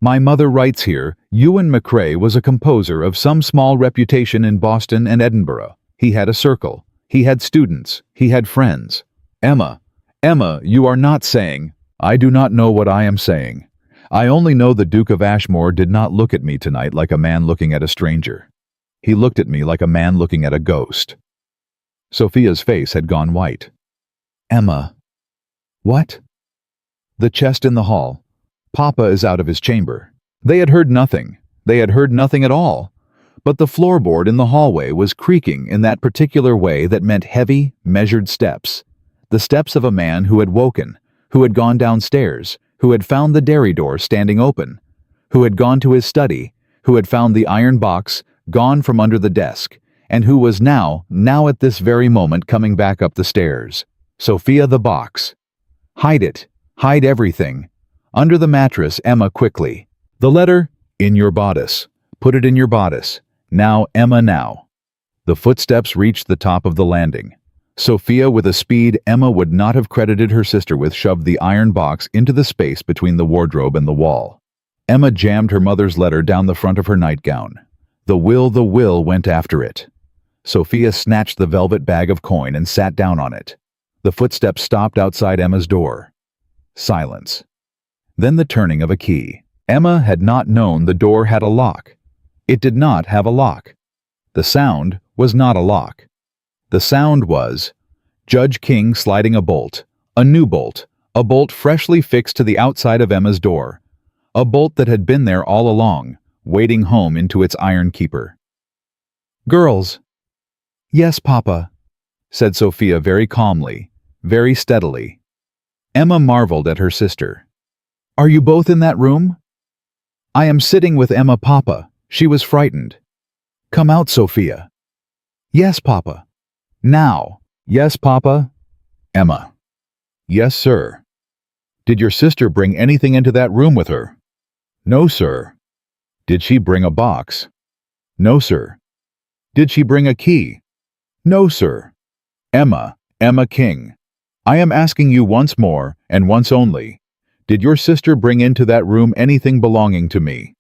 My mother writes here, Ewan McCrae was a composer of some small reputation in Boston and Edinburgh. He had a circle. He had students. He had friends. Emma, you are not saying... I do not know what I am saying. I only know the Duke of Ashmore did not look at me tonight like a man looking at a stranger. He looked at me like a man looking at a ghost. Sophia's face had gone white. Emma. What? The chest in the hall. Papa is out of his chamber. They had heard nothing. They had heard nothing at all. But the floorboard in the hallway was creaking in that particular way that meant heavy, measured steps. The steps of a man who had woken, who had gone downstairs, who had found the dairy door standing open, who had gone to his study, who had found the iron box gone from under the desk, and who was now at this very moment coming back up the stairs. Sophia, the box. Hide it. Hide everything. Under the mattress, Emma, quickly. The letter, in your bodice. Put it in your bodice. Now, Emma, now. The footsteps reached the top of the landing. Sophia, with a speed Emma would not have credited her sister with, shoved the iron box into the space between the wardrobe and the wall. Emma jammed her mother's letter down the front of her nightgown. The will went after it. Sophia snatched the velvet bag of coin and sat down on it. The footsteps stopped outside Emma's door. Silence. Then the turning of a key. Emma had not known the door had a lock. It did not have a lock. The sound was not a lock. The sound was Judge King sliding a bolt, a new bolt, a bolt freshly fixed to the outside of Emma's door, a bolt that had been there all along, waiting home into its iron keeper. Girls. Yes, Papa, said Sophia very calmly, very steadily. Emma marveled at her sister. Are you both in that room? I am sitting with Emma, Papa. She was frightened. Come out, Sophia. Yes, Papa. Now. Yes, Papa. Emma. Yes, sir. Did your sister bring anything into that room with her? No, sir. Did she bring a box? No, sir. Did she bring a key? No, sir. Emma King. I am asking you once more, and once only. Did your sister bring into that room anything belonging to me?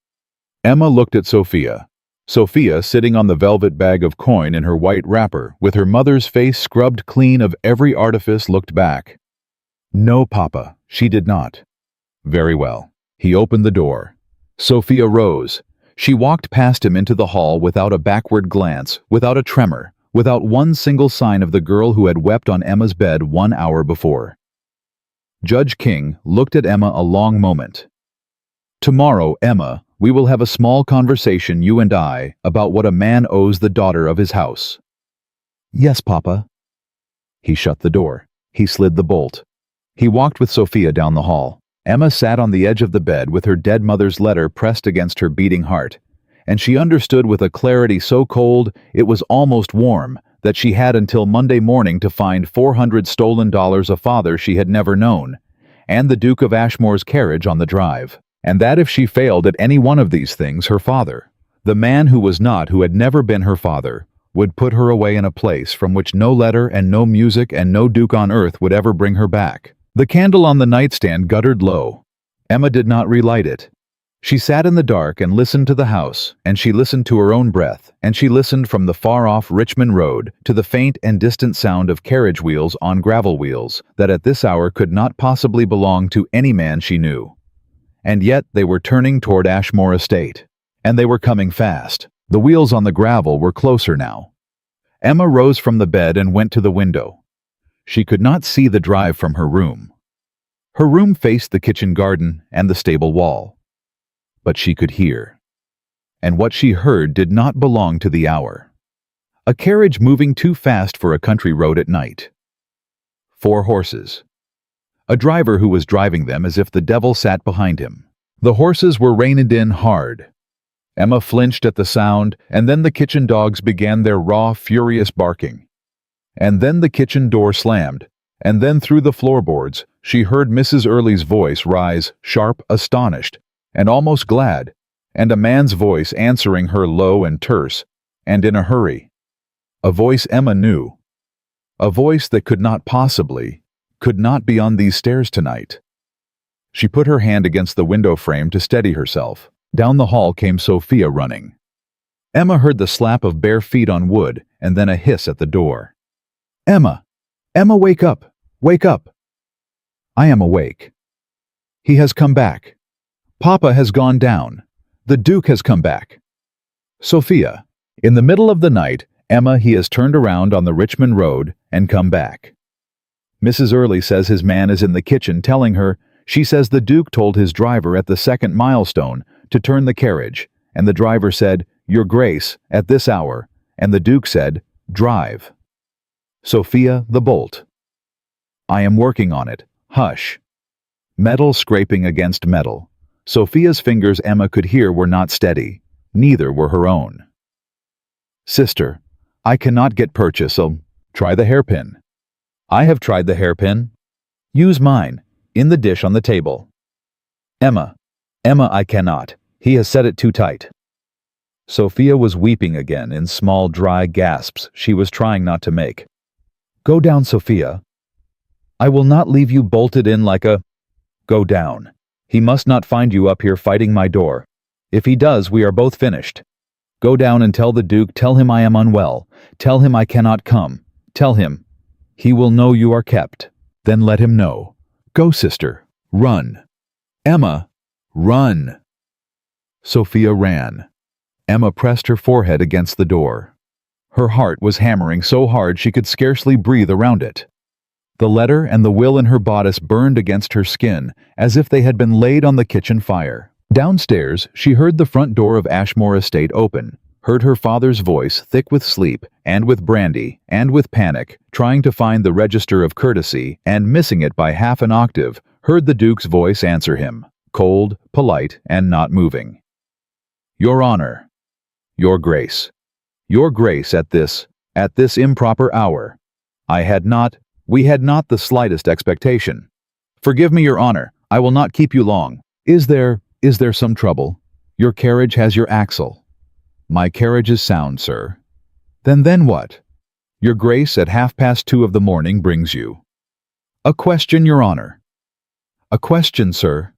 Emma looked at Sophia. Sophia, sitting on the velvet bag of coin in her white wrapper, with her mother's face scrubbed clean of every artifice, looked back. No, Papa, she did not. Very well. He opened the door. Sophia rose. She walked past him into the hall without a backward glance, without a tremor, without one single sign of the girl who had wept on Emma's bed 1 hour before. Judge King looked at Emma a long moment. Tomorrow, Emma, we will have a small conversation, you and I, about what a man owes the daughter of his house. Yes, Papa. He shut the door. He slid the bolt. He walked with Sophia down the hall. Emma sat on the edge of the bed with her dead mother's letter pressed against her beating heart, and she understood with a clarity so cold it was almost warm that she had until Monday morning to find $400 stolen a father she had never known, and the Duke of Ashmore's carriage on the drive. And that if she failed at any one of these things, her father, The man who had never been her father, would put her away in a place from which no letter and no music and no duke on earth would ever bring her back. The candle on the nightstand guttered low. Emma did not relight it. She sat in the dark and listened to the house, and she listened to her own breath, and she listened from the far-off Richmond Road to the faint and distant sound of carriage wheels on gravel wheels that at this hour could not possibly belong to any man she knew. And yet they were turning toward Ashmore Estate. And they were coming fast. The wheels on the gravel were closer now. Emma rose from the bed and went to the window. She could not see the drive from her room. Her room faced the kitchen garden and the stable wall. But she could hear. And what she heard did not belong to the hour. A carriage moving too fast for a country road at night. 4 horses. A driver who was driving them as if the devil sat behind him. The horses were reined in hard. Emma flinched at the sound, and then the kitchen dogs began their raw, furious barking. And then the kitchen door slammed, and then through the floorboards she heard Mrs. Early's voice rise, sharp, astonished, and almost glad, and a man's voice answering her low and terse, and in a hurry. A voice Emma knew. A voice that could not be on these stairs tonight. She put her hand against the window frame to steady herself. Down the hall came Sophia running. Emma heard the slap of bare feet on wood, and then a hiss at the door. "Emma! Emma, wake up! Wake up!" "I am awake." "He has come back. Papa has gone down. The Duke has come back." "Sophia, in the middle of the night, Emma, he has turned around on the Richmond Road and come back. Mrs. Early says his man is in the kitchen telling her, she says the Duke told his driver at the second milestone to turn the carriage, and the driver said, 'Your Grace,' at this hour, and the Duke said, 'Drive.' Sophia, the bolt. I am working on it. Hush." Metal scraping against metal. Sophia's fingers Emma could hear were not steady. Neither were her own. "Sister, I cannot get purchase, so try the hairpin." "I have tried the hairpin." "Use mine, in the dish on the table." "Emma, I cannot. He has set it too tight." Sophia was weeping again in small dry gasps she was trying not to make. "Go down, Sophia. I will not leave you bolted in like a—" "Go down. He must not find you up here fighting my door. If he does, we are both finished. Go down and tell the Duke, tell him I am unwell. Tell him I cannot come. Tell him. He will know you are kept. Then let him know. Go, sister. Run. Emma, run." Sophia ran. Emma pressed her forehead against the door. Her heart was hammering so hard she could scarcely breathe around it. The letter and the will in her bodice burned against her skin, as if they had been laid on the kitchen fire. Downstairs, she heard the front door of Ashmore Estate open, heard her father's voice, thick with sleep, and with brandy, and with panic, trying to find the register of courtesy, and missing it by half an octave, heard the Duke's voice answer him, cold, polite, and not moving. "Your Honor. Your Grace. Your Grace at this improper hour. We had not the slightest expectation. Forgive me, Your Honor, I will not keep you long. Is there some trouble? Your carriage has your axle." "My carriage is sound, sir." Then what? Your Grace at 2:30 of the morning brings you." "A question, Your Honor." "A question, sir."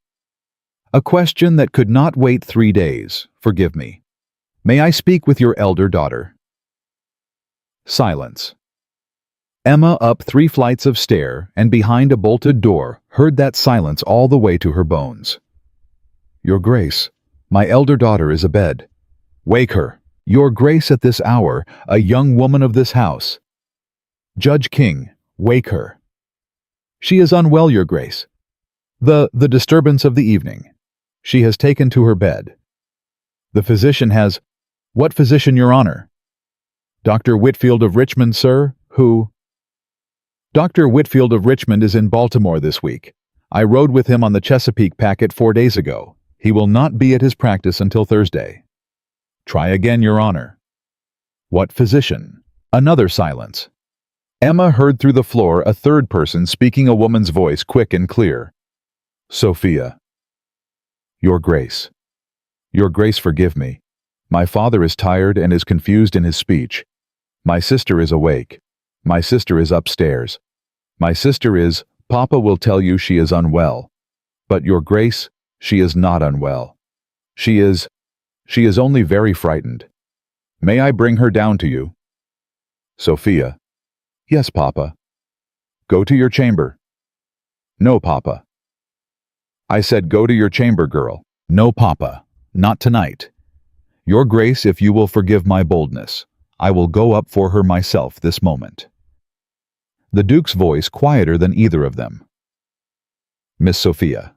"A question that could not wait 3 days. Forgive me. May I speak with your elder daughter?" Silence. Emma, up 3 flights of stair and behind a bolted door, heard that silence all the way to her bones. "Your Grace, my elder daughter is abed." "Wake her. Your Grace at this hour, a young woman of this house." "Judge King, wake her." "She is unwell, Your Grace. The disturbance of the evening. She has taken to her bed. The physician has—" "What physician, Your Honor?" "Dr. Whitfield of Richmond, sir, who—" "Dr. Whitfield of Richmond is in Baltimore this week. I rode with him on the Chesapeake packet 4 days ago. He will not be at his practice until Thursday." "Try again, Your Honor." "What physician?" Another silence. Emma heard through the floor a third person speaking, a woman's voice, quick and clear. "Sophia." "Your Grace. Your Grace, forgive me. My father is tired and is confused in his speech. My sister is awake. My sister is upstairs. My sister is, Papa will tell you she is unwell. But your grace, she is not unwell. She is only very frightened. May I bring her down to you? Sophia. Yes, Papa. Go to your chamber. No, Papa. I said go to your chamber, girl. No, Papa. Not tonight. Your grace, if you will forgive my boldness, I will go up for her myself this moment. The Duke's voice quieter than either of them. Miss Sophia.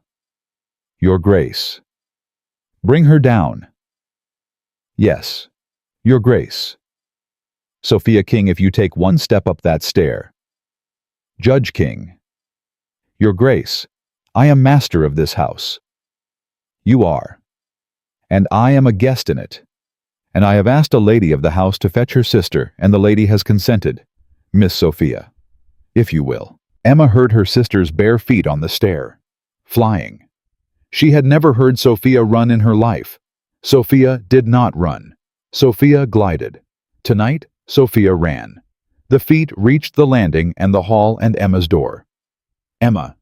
Your grace. Bring her down. Yes. Your grace. Sophia King, if you take one step up that stair. Judge King. Your grace, I am master of this house. You are. And I am a guest in it. And I have asked a lady of the house to fetch her sister, and the lady has consented. Miss Sophia. If you will. Emma heard her sister's bare feet on the stair. Flying. She had never heard Sophia run in her life. Sophia did not run. Sophia glided. Tonight, Sophia ran. The feet reached the landing and the hall and Emma's door. Emma.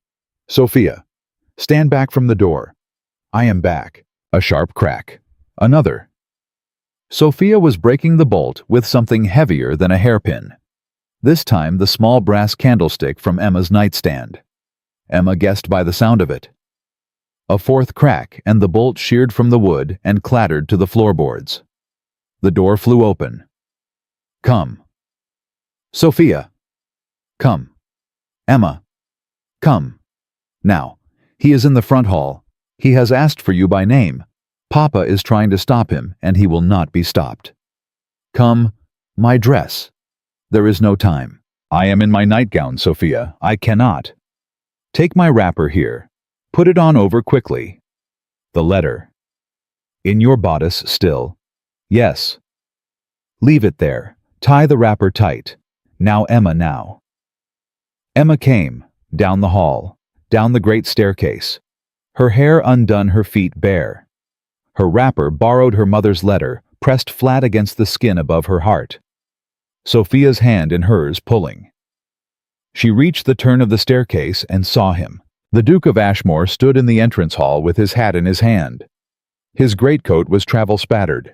Sophia. Stand back from the door. I am back. A sharp crack. Another. Sophia was breaking the bolt with something heavier than a hairpin. This time the small brass candlestick from Emma's nightstand. Emma guessed by the sound of it. A fourth crack, and the bolt sheared from the wood and clattered to the floorboards. The door flew open. Come. Sophia. Come. Emma. Come. Now. He is in the front hall. He has asked for you by name. Papa is trying to stop him, and he will not be stopped. Come. My dress. There is no time. I am in my nightgown, Sophia. I cannot. Take my wrapper here. Put it on over quickly. The letter. In your bodice still? Yes. Leave it there. Tie the wrapper tight. Now, Emma, now. Emma came, down the hall, down the great staircase. Her hair undone, her feet bare. Her wrapper borrowed her mother's letter, pressed flat against the skin above her heart. Sophia's hand in hers pulling. She reached the turn of the staircase and saw him. The Duke of Ashmore stood in the entrance hall with his hat in his hand. His greatcoat was travel-spattered.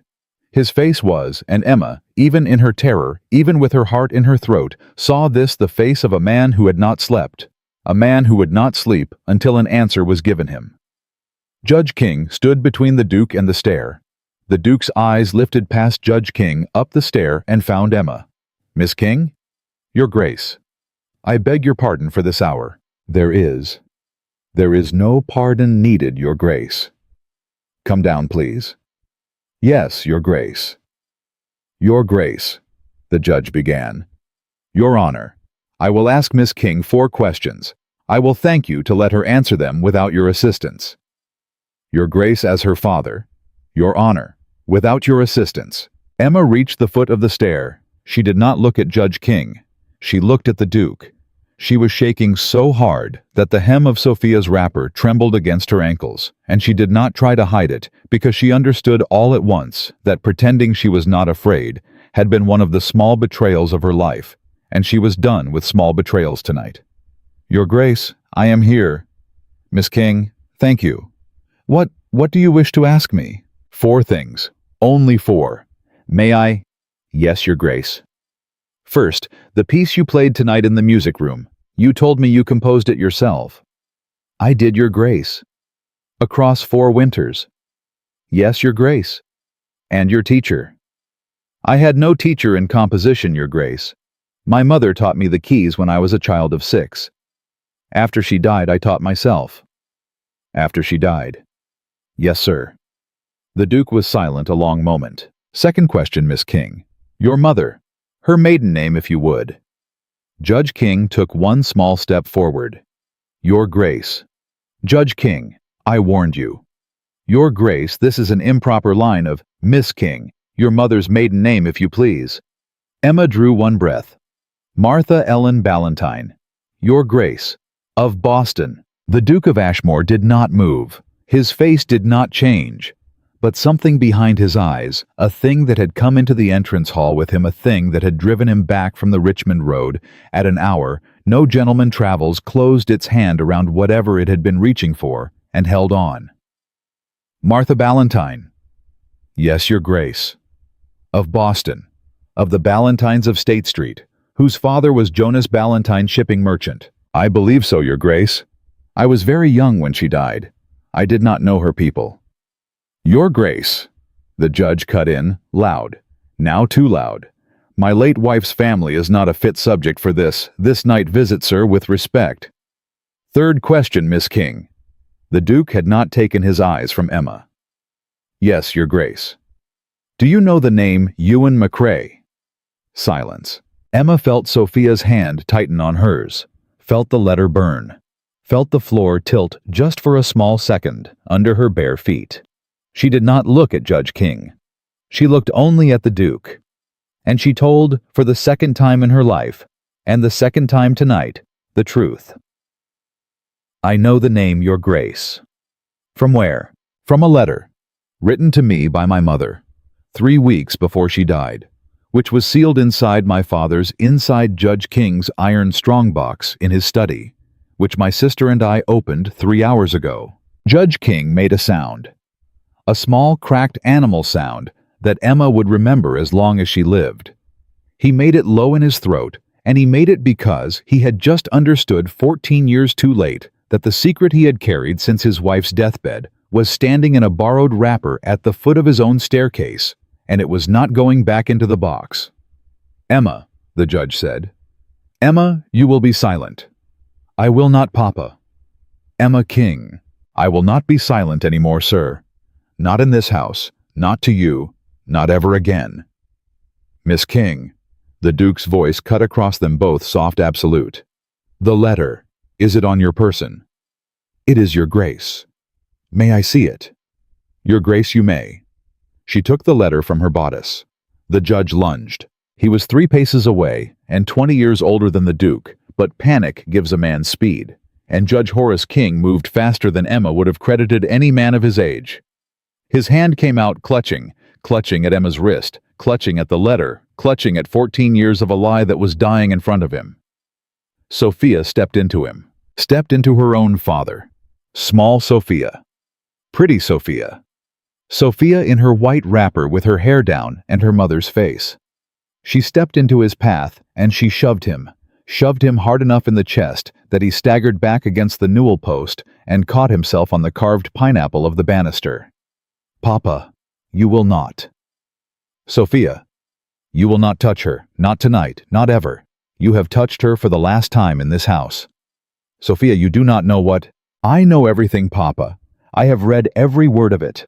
His face was, and Emma, even in her terror, even with her heart in her throat, saw this the face of a man who had not slept, a man who would not sleep until an answer was given him. Judge King stood between the Duke and the stair. The Duke's eyes lifted past Judge King up the stair and found Emma. Miss King? Your Grace. I beg your pardon for this hour. There is no pardon needed, Your Grace. Come down, please. Yes, Your Grace. Your Grace, the judge began. Your Honor, I will ask Miss King 4 questions. I will thank you to let her answer them without your assistance. Your Grace as her father. Your Honor, without your assistance. Emma reached the foot of the stair. She did not look at Judge King. She looked at the Duke. She was shaking so hard that the hem of Sophia's wrapper trembled against her ankles, and she did not try to hide it because she understood all at once that pretending she was not afraid had been one of the small betrayals of her life, and she was done with small betrayals tonight. Your Grace, I am here. Miss King, thank you. What do you wish to ask me? 4 things. Only 4. May I? Yes, Your Grace. First, the piece you played tonight in the music room. You told me you composed it yourself. I did, Your Grace. Across 4 winters. Yes, Your Grace. And your teacher. I had no teacher in composition, Your Grace. My mother taught me the keys when I was a child of 6. After she died, I taught myself. After she died. Yes, sir. The Duke was silent a long moment. Second question, Miss King. Your mother. Her maiden name, if you would. Judge King took 1 small step forward. Your Grace. Judge King, I warned you. Your Grace, this is an improper line of Miss King, your mother's maiden name, if you please. Emma drew 1 breath. Martha Ellen Ballantyne. Your Grace. Of Boston. The Duke of Ashmore did not move. His face did not change. But something behind his eyes, a thing that had come into the entrance hall with him, a thing that had driven him back from the Richmond Road at an hour no gentleman travels, closed its hand around whatever it had been reaching for and held on. Martha Ballantyne. Yes, Your Grace. Of Boston. Of the Ballantynes of State Street, whose father was Jonas Ballantyne, shipping merchant. I believe so, Your Grace. I was very young when she died. I did not know her people. Your Grace, the judge cut in, loud, now too loud. My late wife's family is not a fit subject for this night visit, sir, with respect. Third question, Miss King. The Duke had not taken his eyes from Emma. Yes, Your Grace. Do you know the name Ewan McCrae? Silence. Emma felt Sophia's hand tighten on hers, felt the letter burn, felt the floor tilt just for a small second under her bare feet. She did not look at Judge King. She looked only at the Duke. And she told, for the second time in her life, and the second time tonight, the truth. I know the name, Your Grace. From where? From a letter, written to me by my mother, 3 weeks before she died, which was sealed inside my father's, inside Judge King's iron strongbox in his study, which my sister and I opened 3 hours ago. Judge King made a sound. A small, cracked animal sound that Emma would remember as long as she lived. He made it low in his throat, and he made it because he had just understood 14 years too late that the secret he had carried since his wife's deathbed was standing in a borrowed wrapper at the foot of his own staircase, and it was not going back into the box. Emma, the judge said. Emma, you will be silent. I will not, Papa. Emma King, I will not be silent anymore, sir. Not in this house, not to you, not ever again. Miss King, the Duke's voice cut across them both, soft, absolute. The letter, is it on your person? It is, Your Grace. May I see it? Your Grace, you may. She took the letter from her bodice. The judge lunged. He was 3 paces away and 20 years older than the Duke, but panic gives a man speed, and Judge Horace King moved faster than Emma would have credited any man of his age. His hand came out clutching at Emma's wrist, clutching at the letter, clutching at 14 years of a lie that was dying in front of him. Sophia stepped into him, stepped into her own father. Small Sophia. Pretty Sophia. Sophia in her white wrapper with her hair down and her mother's face. She stepped into his path and she shoved him hard enough in the chest that he staggered back against the newel post and caught himself on the carved pineapple of the banister. Papa, you will not. Sophia, you will not touch her, not tonight, not ever. You have touched her for the last time in this house. Sophia, you do not know what... I know everything, Papa. I have read every word of it.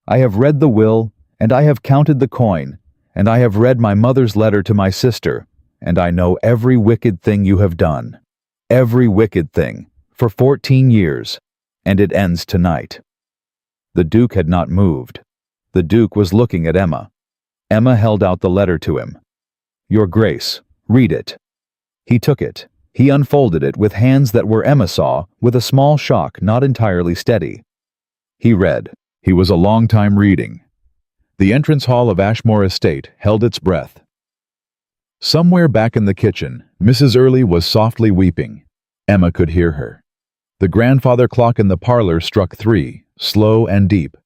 I have read the will, and I have counted the coin, and I have read my mother's letter to my sister, and I know every wicked thing you have done. Every wicked thing, for 14 years, and it ends tonight. The Duke had not moved. The Duke was looking at Emma. Emma held out the letter to him. Your Grace, read it. He took it. He unfolded it with hands that were, Emma saw, with a small shock, not entirely steady. He read. He was a long time reading. The entrance hall of Ashmore Estate held its breath. Somewhere back in the kitchen, Mrs. Early was softly weeping. Emma could hear her. The grandfather clock in the parlor struck 3, slow and deep.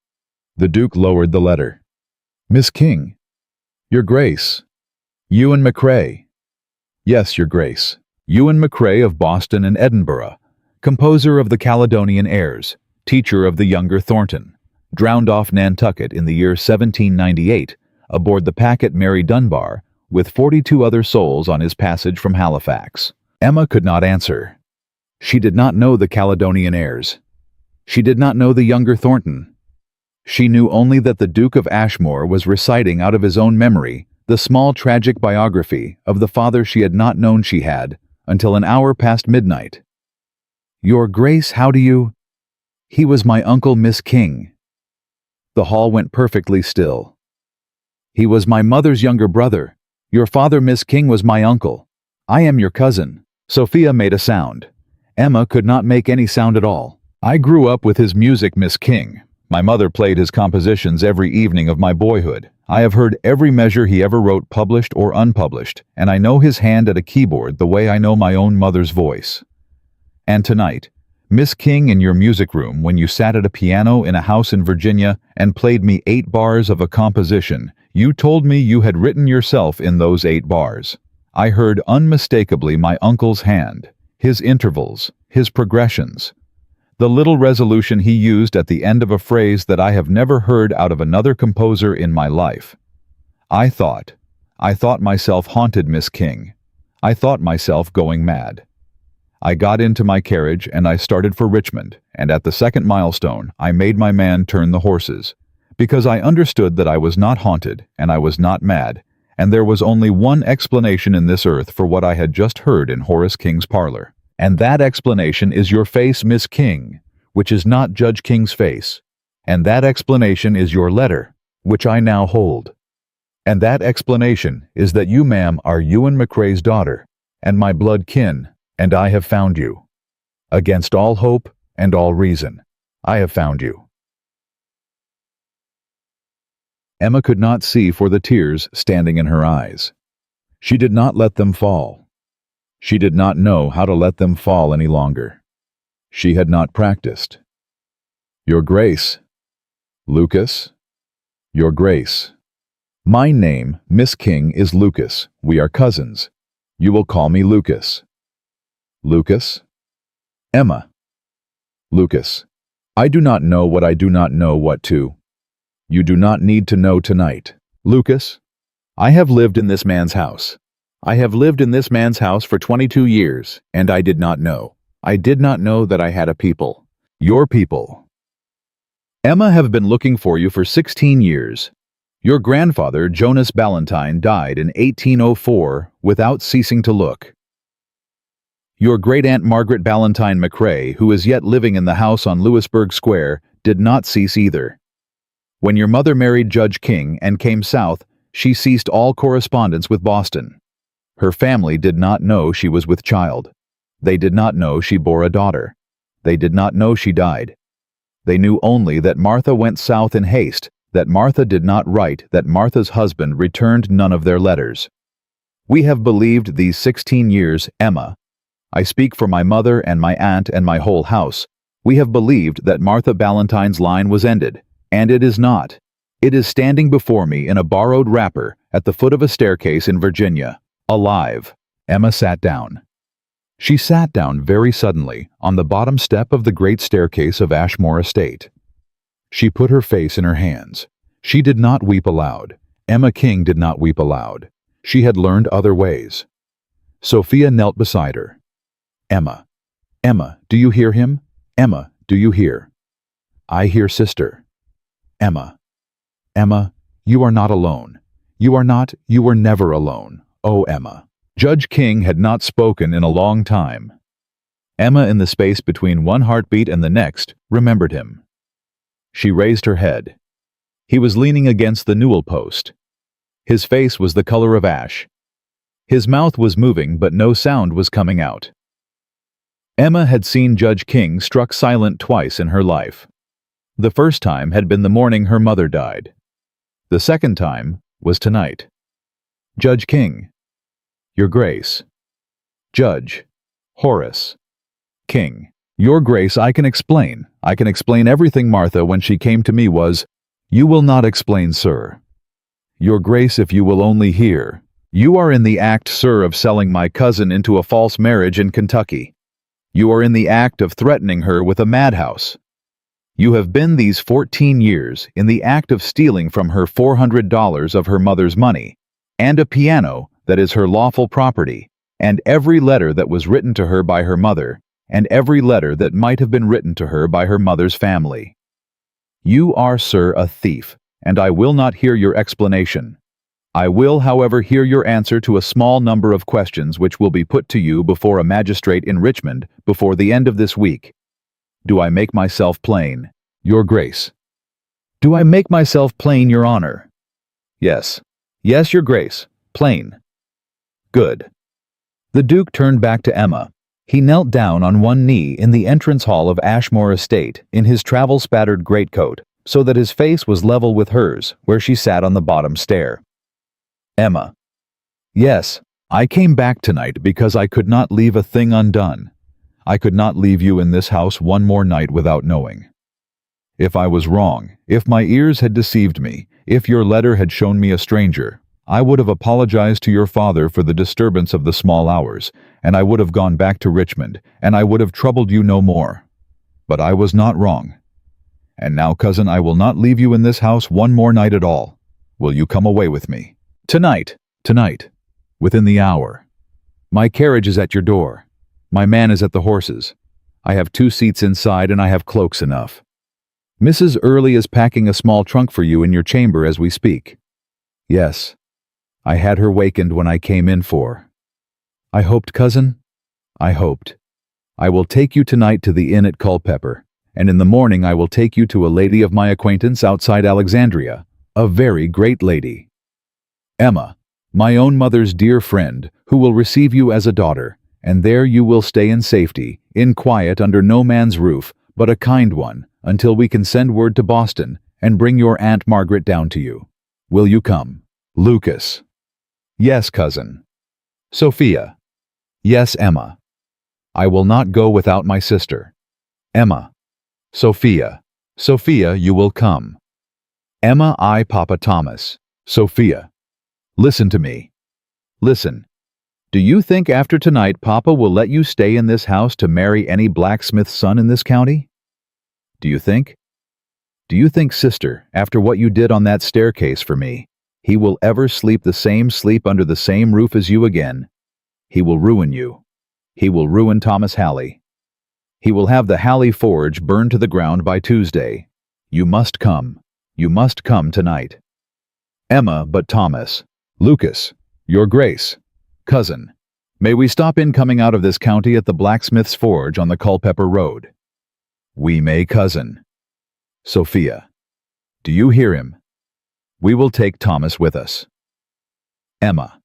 The Duke lowered the letter. Miss King. Your Grace. Ewan McCrae. Yes, Your Grace. Ewan McCrae of Boston and Edinburgh, composer of the Caledonian Airs, teacher of the younger Thornton, drowned off Nantucket in the year 1798 aboard the packet Mary Dunbar with 42 other souls on his passage from Halifax. Emma could not answer. She did not know the Caledonian Airs. She did not know the younger Thornton. She knew only that the Duke of Ashmore was reciting out of his own memory the small tragic biography of the father she had not known she had until an hour past midnight. Your Grace, how do you... He was my uncle, Miss King. The hall went perfectly still. He was my mother's younger brother. Your father, Miss King, was my uncle. I am your cousin. Sophia made a sound. Emma could not make any sound at all. I grew up with his music, Miss King, My mother played his compositions every evening of my boyhood. I have heard every measure he ever wrote published or unpublished, and I know his hand at a keyboard the way I know my own mother's voice. And tonight, Miss King, in your music room, when you sat at a piano in a house in Virginia and played me 8 bars of a composition, you told me you had written yourself in those 8 bars. I heard unmistakably my uncle's hand, his intervals, his progressions, the little resolution he used at the end of a phrase that I have never heard out of another composer in my life. I thought myself haunted, Miss King. I thought myself going mad. I got into my carriage and I started for Richmond, and at the second milestone I made my man turn the horses, because I understood that I was not haunted and I was not mad, and there was only one explanation in this earth for what I had just heard in Horace King's parlor. And that explanation is your face, Miss King, which is not Judge King's face. And that explanation is your letter, which I now hold. And that explanation is that you, ma'am, are Ewan McCrae's daughter, and my blood kin, and I have found you. Against all hope and all reason, I have found you. Emma could not see for the tears standing in her eyes. She did not let them fall. She did not know how to let them fall any longer. She had not practiced. Your Grace. Lucas. Your Grace. My name, Miss King, is Lucas. We are cousins. You will call me Lucas. Lucas. Emma. Lucas. I do not know what I do not know what to. You do not need to know tonight. Lucas. I have lived in this man's house. I have lived in this man's house for 22 years, and I did not know. I did not know that I had a people. Your people. Emma have been looking for you for 16 years. Your grandfather, Jonas Ballantyne, died in 1804 without ceasing to look. Your great-aunt Margaret Ballantyne McCrae, who is yet living in the house on Louisburg Square, did not cease either. When your mother married Judge King and came south, she ceased all correspondence with Boston. Her family did not know she was with child. They did not know she bore a daughter. They did not know she died. They knew only that Martha went south in haste, that Martha did not write, that Martha's husband returned none of their letters. We have believed these 16 years, Emma. I speak for my mother and my aunt and my whole house. We have believed that Martha Ballantyne's line was ended, and it is not. It is standing before me in a borrowed wrapper at the foot of a staircase in Virginia. Alive. Emma sat down. She sat down very suddenly on the bottom step of the great staircase of Ashmore Estate. She put her face in her hands. She did not weep aloud. Emma King did not weep aloud. She had learned other ways. Sophia knelt beside her. Emma. Emma, do you hear him? Emma, do you hear? I hear, sister. Emma. Emma, you are not alone. You were never alone. Oh, Emma. Judge King had not spoken in a long time. Emma, in the space between one heartbeat and the next, remembered him. She raised her head. He was leaning against the newel post. His face was the color of ash. His mouth was moving, but no sound was coming out. Emma had seen Judge King struck silent twice in her life. The first time had been the morning her mother died. The second time was tonight. Judge King. Your Grace. Judge. Horace. King. Your Grace, I can explain. I can explain everything. Martha, when she came to me, was, you will not explain, sir. Your Grace, if you will only hear. You are in the act, sir, of selling my cousin into a false marriage in Kentucky. You are in the act of threatening her with a madhouse. You have been these 14 years in the act of stealing from her $400 of her mother's money, and a piano that is her lawful property, and every letter that was written to her by her mother, and every letter that might have been written to her by her mother's family. You are, sir, a thief, and I will not hear your explanation. I will, however, hear your answer to a small number of questions which will be put to you before a magistrate in Richmond before the end of this week. Do I make myself plain, Your Grace? Do I make myself plain, Your Honor? Yes. Yes, Your Grace. Plain. Good. The Duke turned back to Emma. He knelt down on one knee in the entrance hall of Ashmore Estate in his travel-spattered greatcoat, so that his face was level with hers, where she sat on the bottom stair. Emma. Yes, I came back tonight because I could not leave a thing undone. I could not leave you in this house one more night without knowing. If I was wrong, if my ears had deceived me, if your letter had shown me a stranger, I would have apologized to your father for the disturbance of the small hours, and I would have gone back to Richmond, and I would have troubled you no more. But I was not wrong. And now, cousin, I will not leave you in this house one more night at all. Will you come away with me? Tonight, within the hour. My carriage is at your door. My man is at the horses. I have 2 seats inside, and I have cloaks enough. Mrs. Early is packing a small trunk for you in your chamber as we speak. Yes, I had her wakened when I came in for. I hoped, cousin, I hoped. I will take you tonight to the inn at Culpeper, and in the morning I will take you to a lady of my acquaintance outside Alexandria, a very great lady. Emma, my own mother's dear friend, who will receive you as a daughter, and there you will stay in safety, in quiet under no man's roof, but a kind one, until we can send word to Boston and bring your Aunt Margaret down to you. Will you come? Lucas. Yes, cousin. Sophia. Yes, Emma. I will not go without my sister. Emma. Sophia. Sophia, you will come. Emma, I, Papa Thomas. Sophia. Listen to me. Listen. Do you think after tonight Papa will let you stay in this house to marry any blacksmith's son in this county? Do you think? Do you think, sister, after what you did on that staircase for me, he will ever sleep the same sleep under the same roof as you again? He will ruin you. He will ruin Thomas Halley. He will have the Halley forge burned to the ground by Tuesday. You must come. You must come tonight. Emma, but Thomas. Lucas, your grace. Cousin, may we stop in coming out of this county at the blacksmith's forge on the Culpeper Road? We may, cousin. Sophia, do you hear him? We will take Thomas with us. Emma,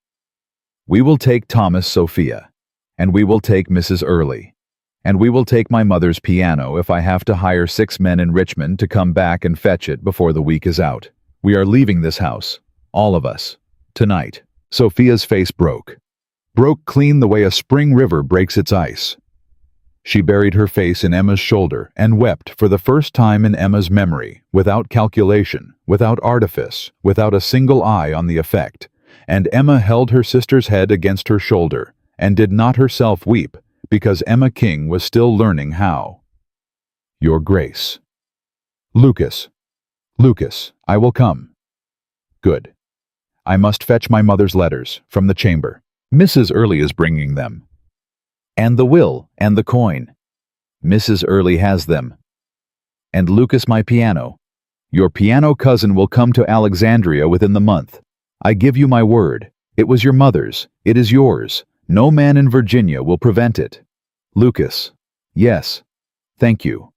we will take Thomas, Sophia, and we will take Mrs. Early, and we will take my mother's piano if I have to hire 6 men in Richmond to come back and fetch it before the week is out. We are leaving this house, all of us, tonight. Sophia's face broke clean the way a spring river breaks its ice. She buried her face in Emma's shoulder and wept for the first time in Emma's memory, without calculation, without artifice, without a single eye on the effect, and Emma held her sister's head against her shoulder and did not herself weep, because Emma King was still learning how. Your Grace. Lucas, I will come. Good. I must fetch my mother's letters from the chamber. Mrs. Early is bringing them. And the will and the coin. Mrs. Early has them. And Lucas, my piano. Your piano cousin will come to Alexandria within the month. I give you my word. It was your mother's. It is yours. No man in Virginia will prevent it. Lucas. Yes. Thank you.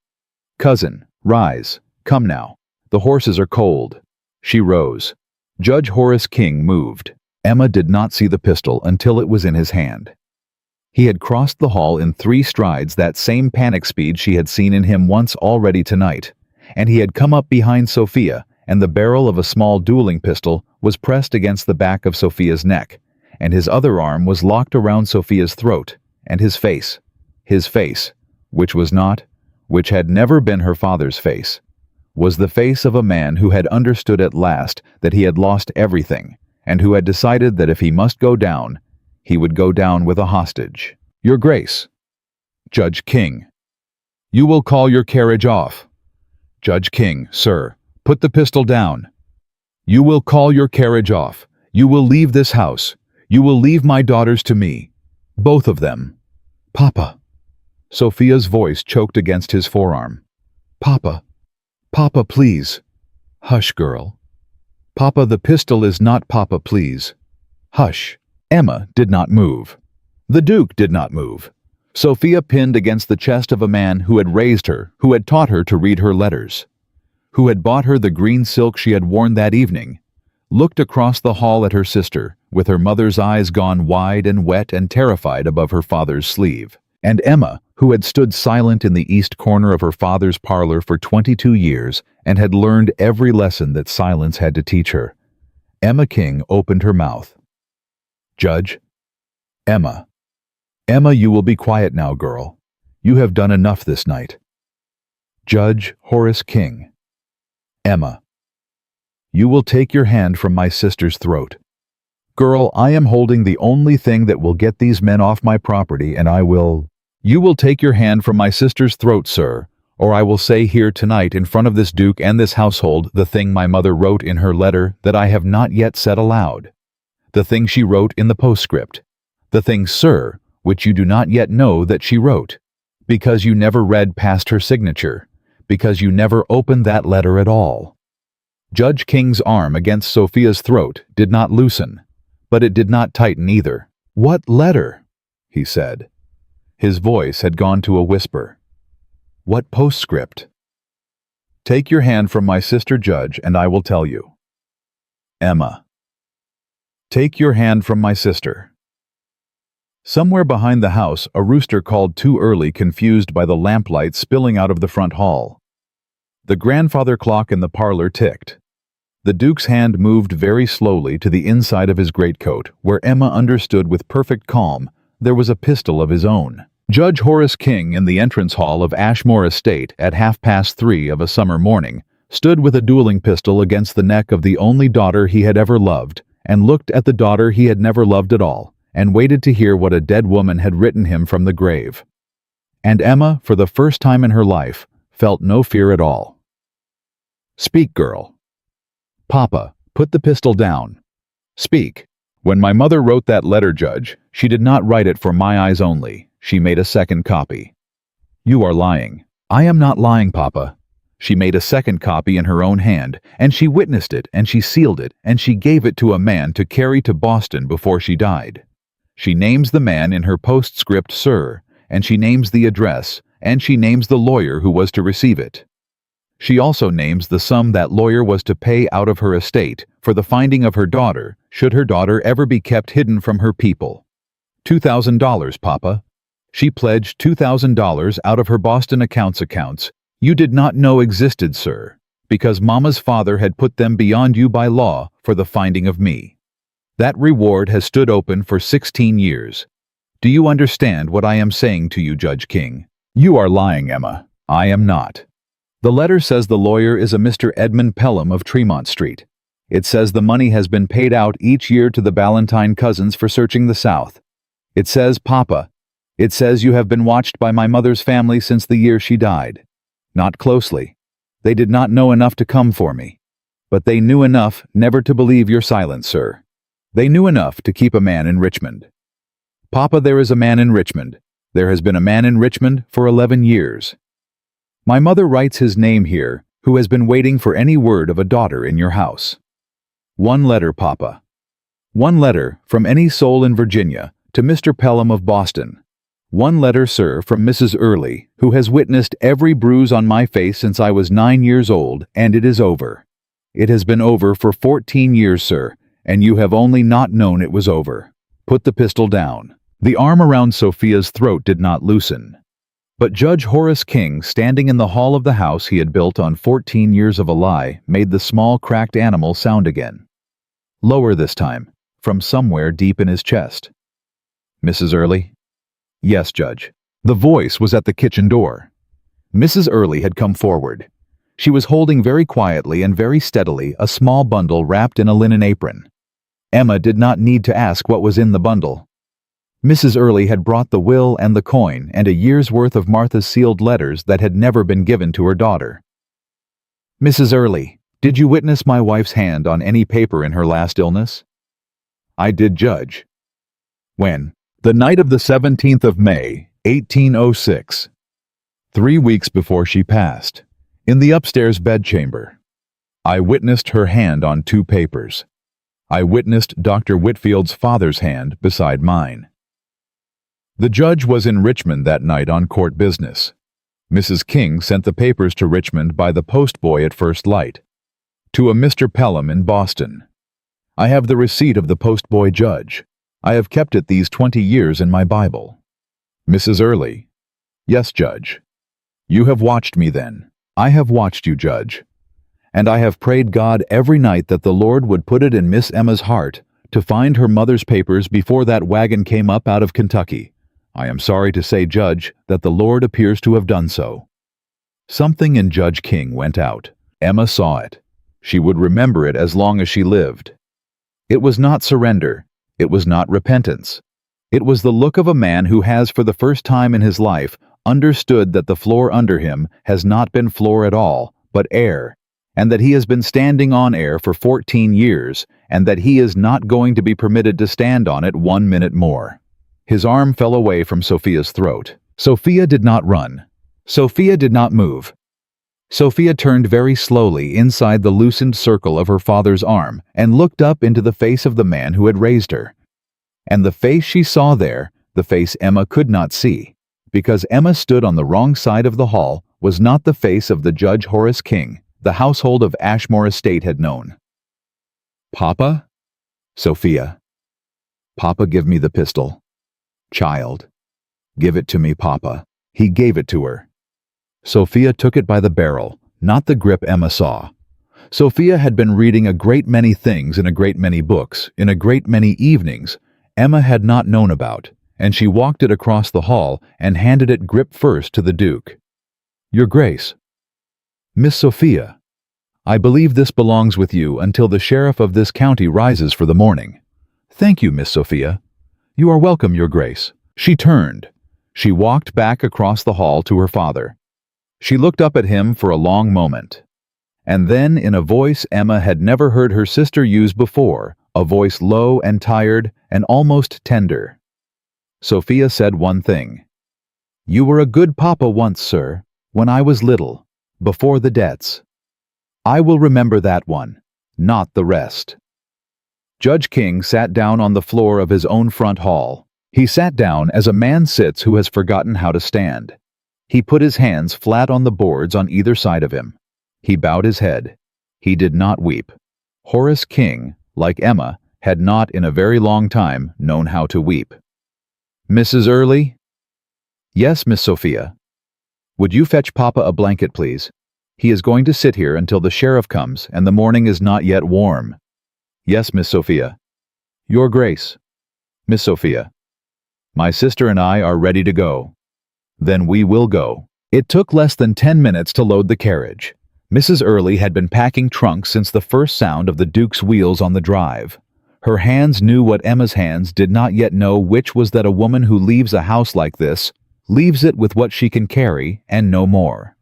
Cousin, rise. Come now. The horses are cold. She rose. Judge Horace King moved. Emma did not see the pistol until it was in his hand. He had crossed the hall in 3 strides, that same panic speed she had seen in him once already tonight, and he had come up behind Sophia, and the barrel of a small dueling pistol was pressed against the back of Sophia's neck, and his other arm was locked around Sophia's throat, and his face, which was not, which had never been her father's face, was the face of a man who had understood at last that he had lost everything, and who had decided that if he must go down, he would go down with a hostage. Your Grace. Judge King. You will call your carriage off. Judge King, sir, put the pistol down. You will call your carriage off. You will leave this house. You will leave my daughters to me. Both of them. Papa. Sophia's voice choked against his forearm. Papa. Papa, please. Hush, girl. Papa, the pistol is not Papa, please. Hush. Emma did not move. The Duke did not move. Sophia pinned against the chest of a man who had raised her, who had taught her to read her letters, who had bought her the green silk she had worn that evening, looked across the hall at her sister, with her mother's eyes gone wide and wet and terrified above her father's sleeve. And Emma, who had stood silent in the east corner of her father's parlor for 22 years and had learned every lesson that silence had to teach her. Emma King opened her mouth. Judge? Emma. Emma, you will be quiet now, girl. You have done enough this night. Judge Horace King. Emma. You will take your hand from my sister's throat. Girl, I am holding the only thing that will get these men off my property, and I will... You will take your hand from my sister's throat, sir, or I will say here tonight in front of this duke and this household the thing my mother wrote in her letter that I have not yet said aloud. The thing she wrote in the postscript. The thing, sir, which you do not yet know that she wrote, because you never read past her signature, because you never opened that letter at all. Judge King's arm against Sophia's throat did not loosen, but it did not tighten either. What letter? He said. His voice had gone to a whisper. What postscript? Take your hand from my sister, Judge, and I will tell you. Emma. Take your hand from my sister. Somewhere behind the house, a rooster called too early, confused by the lamplight spilling out of the front hall. The grandfather clock in the parlor ticked. The Duke's hand moved very slowly to the inside of his greatcoat, where Emma understood with perfect calm there was a pistol of his own. Judge Horace King, in the entrance hall of Ashmore Estate at 3:30 of a summer morning, stood with a dueling pistol against the neck of the only daughter he had ever loved, and looked at the daughter he had never loved at all, and waited to hear what a dead woman had written him from the grave. And Emma, for the first time in her life, felt no fear at all. Speak, girl. Papa, put the pistol down. Speak. When my mother wrote that letter, Judge, she did not write it for my eyes only. She made a second copy. You are lying. I am not lying, Papa. She made a second copy in her own hand, and she witnessed it, and she sealed it, and she gave it to a man to carry to Boston before she died. She names the man in her postscript, sir, and she names the address, and she names the lawyer who was to receive it. She also names the sum that lawyer was to pay out of her estate for the finding of her daughter, should her daughter ever be kept hidden from her people. $2,000, Papa. She pledged $2,000 out of her Boston accounts you did not know existed, sir, because Mama's father had put them beyond you by law for the finding of me. That reward has stood open for 16 years. Do you understand what I am saying to you, Judge King? You are lying, Emma. I am not. The letter says the lawyer is a Mr. Edmund Pelham of Tremont Street. It says the money has been paid out each year to the Ballantyne cousins for searching the South. It says, Papa, it says you have been watched by my mother's family since the year she died. Not closely. They did not know enough to come for me. But they knew enough never to believe your silence, sir. They knew enough to keep a man in Richmond. Papa, there is a man in Richmond. There has been a man in Richmond for 11 years. My mother writes his name here, who has been waiting for any word of a daughter in your house. One letter, Papa. One letter from any soul in Virginia to Mr. Pelham of Boston. One letter, sir, from Mrs. Early, who has witnessed every bruise on my face since I was 9 years old, and it is over. It has been over for 14 years, sir, and you have only not known it was over. Put the pistol down. The arm around Sophia's throat did not loosen. But Judge Horace King, standing in the hall of the house he had built on 14 years of a lie, made the small cracked animal sound again. Lower this time, from somewhere deep in his chest. Mrs. Early? Yes, Judge. The voice was at the kitchen door. Mrs. Early had come forward. She was holding very quietly and very steadily a small bundle wrapped in a linen apron. Emma did not need to ask what was in the bundle. Mrs. Early had brought the will and the coin and a year's worth of Martha's sealed letters that had never been given to her daughter. Mrs. Early, did you witness my wife's hand on any paper in her last illness? I did, Judge. When? The night of the 17th of May, 1806. 3 weeks before she passed, in the upstairs bedchamber. I witnessed her hand on 2 papers. I witnessed Dr. Whitfield's father's hand beside mine. The judge was in Richmond that night on court business. Mrs. King sent the papers to Richmond by the postboy at first light. To a Mr. Pelham in Boston. I have the receipt of the postboy, Judge. I have kept it these 20 years in my Bible. Mrs. Early. Yes, Judge. You have watched me then. I have watched you, Judge. And I have prayed God every night that the Lord would put it in Miss Emma's heart to find her mother's papers before that wagon came up out of Kentucky. I am sorry to say, Judge, that the Lord appears to have done so. Something in Judge King went out. Emma saw it. She would remember it as long as she lived. It was not surrender. It was not repentance. It was the look of a man who has, for the first time in his life, understood that the floor under him has not been floor at all, but air, and that he has been standing on air for 14 years, and that he is not going to be permitted to stand on it 1 minute more. His arm fell away from Sophia's throat. Sophia did not run. Sophia did not move. Sophia turned very slowly inside the loosened circle of her father's arm and looked up into the face of the man who had raised her. And the face she saw there, the face Emma could not see, because Emma stood on the wrong side of the hall, was not the face of the Judge Horace King the household of Ashmore Estate had known. "Papa?" "Sophia." "Papa, give me the pistol." "Child, give it to me, Papa." He gave it to her. Sophia took it by the barrel, not the grip Emma saw. Sophia had been reading a great many things in a great many books, in a great many evenings, Emma had not known about, and she walked it across the hall and handed it grip first to the Duke. "Your Grace." "Miss Sophia, I believe this belongs with you until the sheriff of this county rises for the morning." "Thank you, Miss Sophia." "You are welcome, Your Grace." She turned. She walked back across the hall to her father. She looked up at him for a long moment. And then, in a voice Emma had never heard her sister use before, a voice low and tired and almost tender, Sophia said one thing. "You were a good papa once, sir, when I was little, before the debts. I will remember that one, not the rest." Judge King sat down on the floor of his own front hall. He sat down as a man sits who has forgotten how to stand. He put his hands flat on the boards on either side of him. He bowed his head. He did not weep. Horace King, like Emma, had not in a very long time known how to weep. "Mrs. Early?" "Yes, Miss Sophia." "Would you fetch Papa a blanket, please? He is going to sit here until the sheriff comes, and the morning is not yet warm." "Yes, Miss Sophia." "Your Grace." "Miss Sophia." "My sister and I are ready to go." "Then we will go." It took less than 10 minutes to load the carriage. Mrs. Early had been packing trunks since the first sound of the Duke's wheels on the drive. Her hands knew what Emma's hands did not yet know, which was that a woman who leaves a house like this leaves it with what she can carry and no more.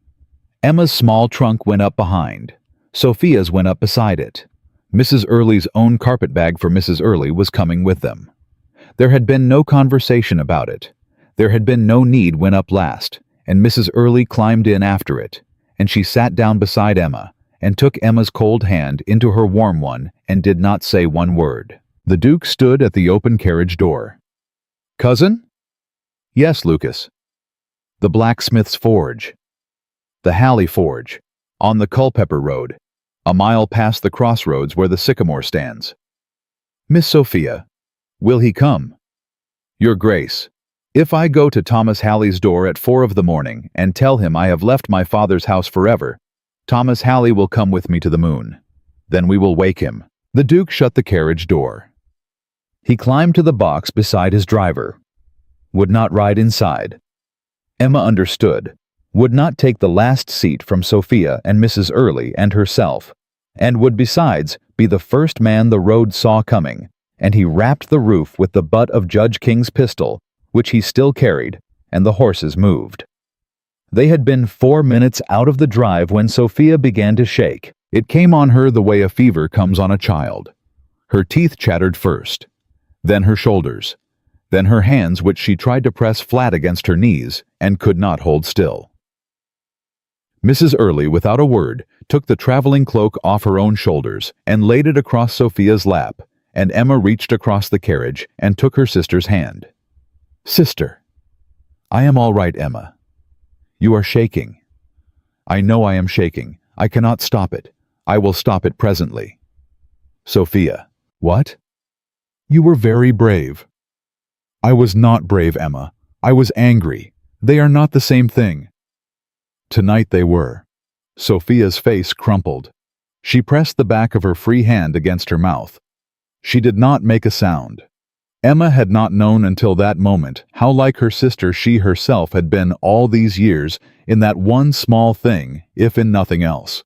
Emma's small trunk went up behind. Sophia's went up beside it. Mrs. Early's own carpetbag for Mrs. Early was coming with them. There had been no conversation about it. There had been no need went up last, and Mrs. Early climbed in after it, and she sat down beside Emma, and took Emma's cold hand into her warm one and did not say one word. The Duke stood at the open carriage door. "Cousin?" "Yes, Lucas." "The blacksmith's forge." "The Halley forge, on the Culpeper Road, a mile past the crossroads where the sycamore stands." "Miss Sophia, will he come?" "Your Grace, if I go to Thomas Halley's door at 4 of the morning and tell him I have left my father's house forever, Thomas Halley will come with me to the moon. Then we will wake him." The Duke shut the carriage door. He climbed to the box beside his driver. Would not ride inside. Emma understood. Would not take the last seat from Sophia and Mrs. Early and herself, and would besides be the first man the road saw coming, and he rapped the roof with the butt of Judge King's pistol, which he still carried, and the horses moved. They had been 4 minutes out of the drive when Sophia began to shake. It came on her the way a fever comes on a child. Her teeth chattered first, then her shoulders, then her hands, which she tried to press flat against her knees and could not hold still. Mrs. Early, without a word, took the traveling cloak off her own shoulders and laid it across Sophia's lap, and Emma reached across the carriage and took her sister's hand. "Sister." "I am all right, Emma." "You are shaking." "I know I am shaking. I cannot stop it. I will stop it presently." "Sophia." "What?" "You were very brave." "I was not brave, Emma. I was angry. They are not the same thing. Tonight they were. Sophia's face crumpled. She pressed the back of her free hand against her mouth. She did not make a sound. Emma had not known until that moment how like her sister she herself had been all these years in that one small thing, if in nothing else.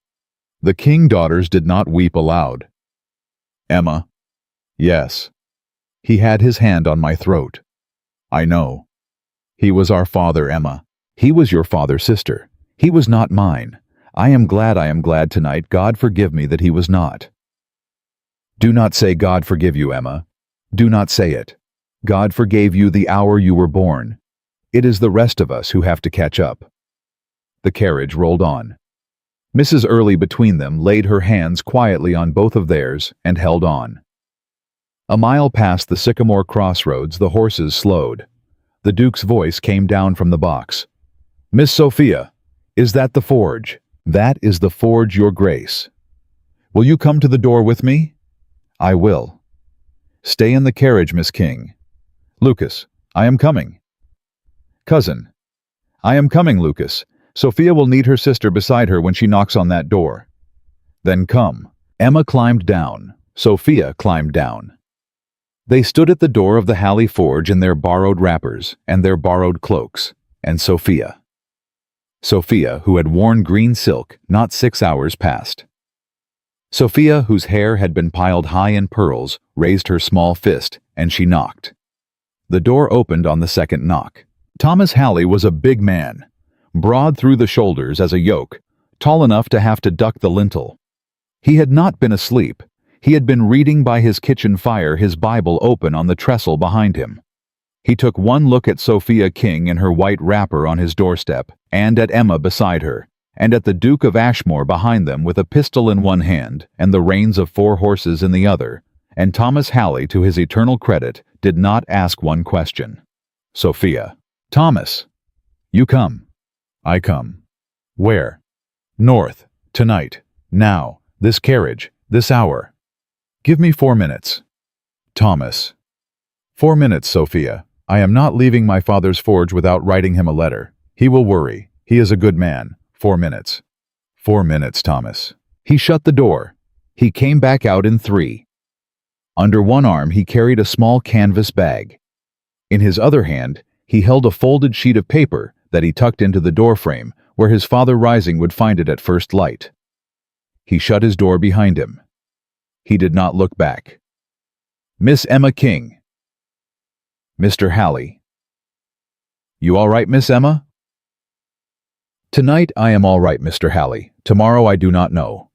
The King daughters did not weep aloud. Emma. Yes. He had his hand on my throat. I know. He was our father, Emma. He was your father's sister. He was not mine. I am glad tonight. God forgive me that he was not. Do not say God forgive you, Emma. Do not say it. God forgave you the hour you were born. It is the rest of us who have to catch up. The carriage rolled on. Mrs. Early between them laid her hands quietly on both of theirs and held on. A mile past the Sycamore crossroads the horses slowed. The Duke's voice came down from the box. Miss Sophia, is that the forge? That is the forge, your grace. Will you come to the door with me? I will. Stay in the carriage, Miss King. Lucas, I am coming. Cousin. I am coming, Lucas. Sophia will need her sister beside her when she knocks on that door. Then come. Emma climbed down. Sophia climbed down. They stood at the door of the Halley forge in their borrowed wrappers and their borrowed cloaks, and Sophia, who had worn green silk not 6 hours past. Sophia, whose hair had been piled high in pearls, raised her small fist, and she knocked. The door opened on the second knock. Thomas Halley was a big man, broad through the shoulders as a yoke, tall enough to have to duck the lintel. He had not been asleep. He had been reading by his kitchen fire, his Bible open on the trestle behind him. He took one look at Sophia King in her white wrapper on his doorstep, and at Emma beside her, and at the Duke of Ashmore behind them with a pistol in one hand and the reins of 4 horses in the other, and Thomas Halley, to his eternal credit, did not ask one question. Sophia. Thomas. You come. I come. Where? North. Tonight. Now. This carriage. This hour. Give me 4 minutes. Thomas. 4 minutes, Sophia. I am not leaving my father's forge without writing him a letter. He will worry. He is a good man. 4 minutes. 4 minutes, Thomas. He shut the door. He came back out in 3. Under one arm he carried a small canvas bag. In his other hand he held a folded sheet of paper that he tucked into the doorframe where his father rising would find it at first light. He shut his door behind him. He did not look back. Miss Emma King. Mr. Halley. You all right, Miss Emma? Tonight I am all right, Mr. Halley. Tomorrow I do not know.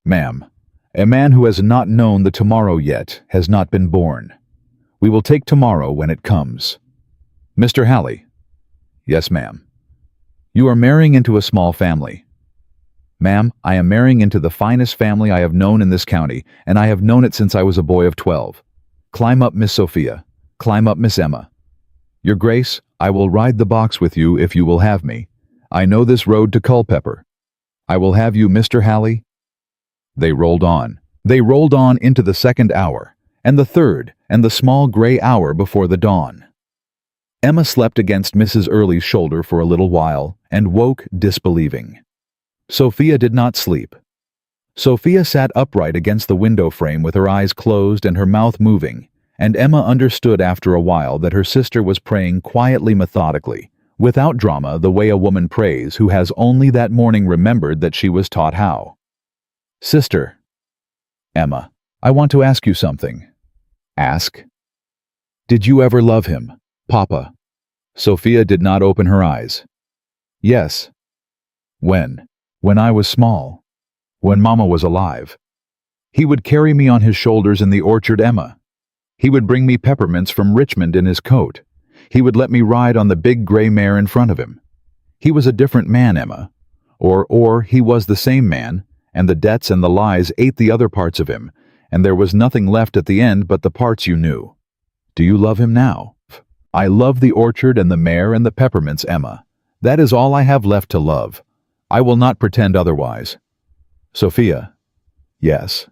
Ma'am, a man who has not known the tomorrow yet has not been born. We will take tomorrow when it comes. Mr. Halley. Yes, ma'am. You are marrying into a small family. Ma'am, I am marrying into the finest family I have known in this county, and I have known it since I was a boy of 12. Climb up, Miss Sophia. Climb up, Miss Emma. Your Grace, I will ride the box with you if you will have me. I know this road to Culpeper. I will have you, Mr. Halley. They rolled on. They rolled on into the 2nd hour, and the 3rd, and the small gray hour before the dawn. Emma slept against Mrs. Early's shoulder for a little while, and woke disbelieving. Sophia did not sleep. Sophia sat upright against the window frame with her eyes closed and her mouth moving, and Emma understood after a while that her sister was praying quietly, methodically, without drama, the way a woman prays who has only that morning remembered that she was taught how. Sister. Emma, I want to ask you something. Ask. Did you ever love him, Papa? Sophia did not open her eyes. Yes. When? When I was small. When Mama was alive. He would carry me on his shoulders in the orchard, Emma. He would bring me peppermints from Richmond in his coat. He would let me ride on the big gray mare in front of him. He was a different man, Emma. Or he was the same man, and the debts and the lies ate the other parts of him, and there was nothing left at the end but the parts you knew. Do you love him now? I love the orchard and the mare and the peppermints, Emma. That is all I have left to love. I will not pretend otherwise. Sophia. Yes.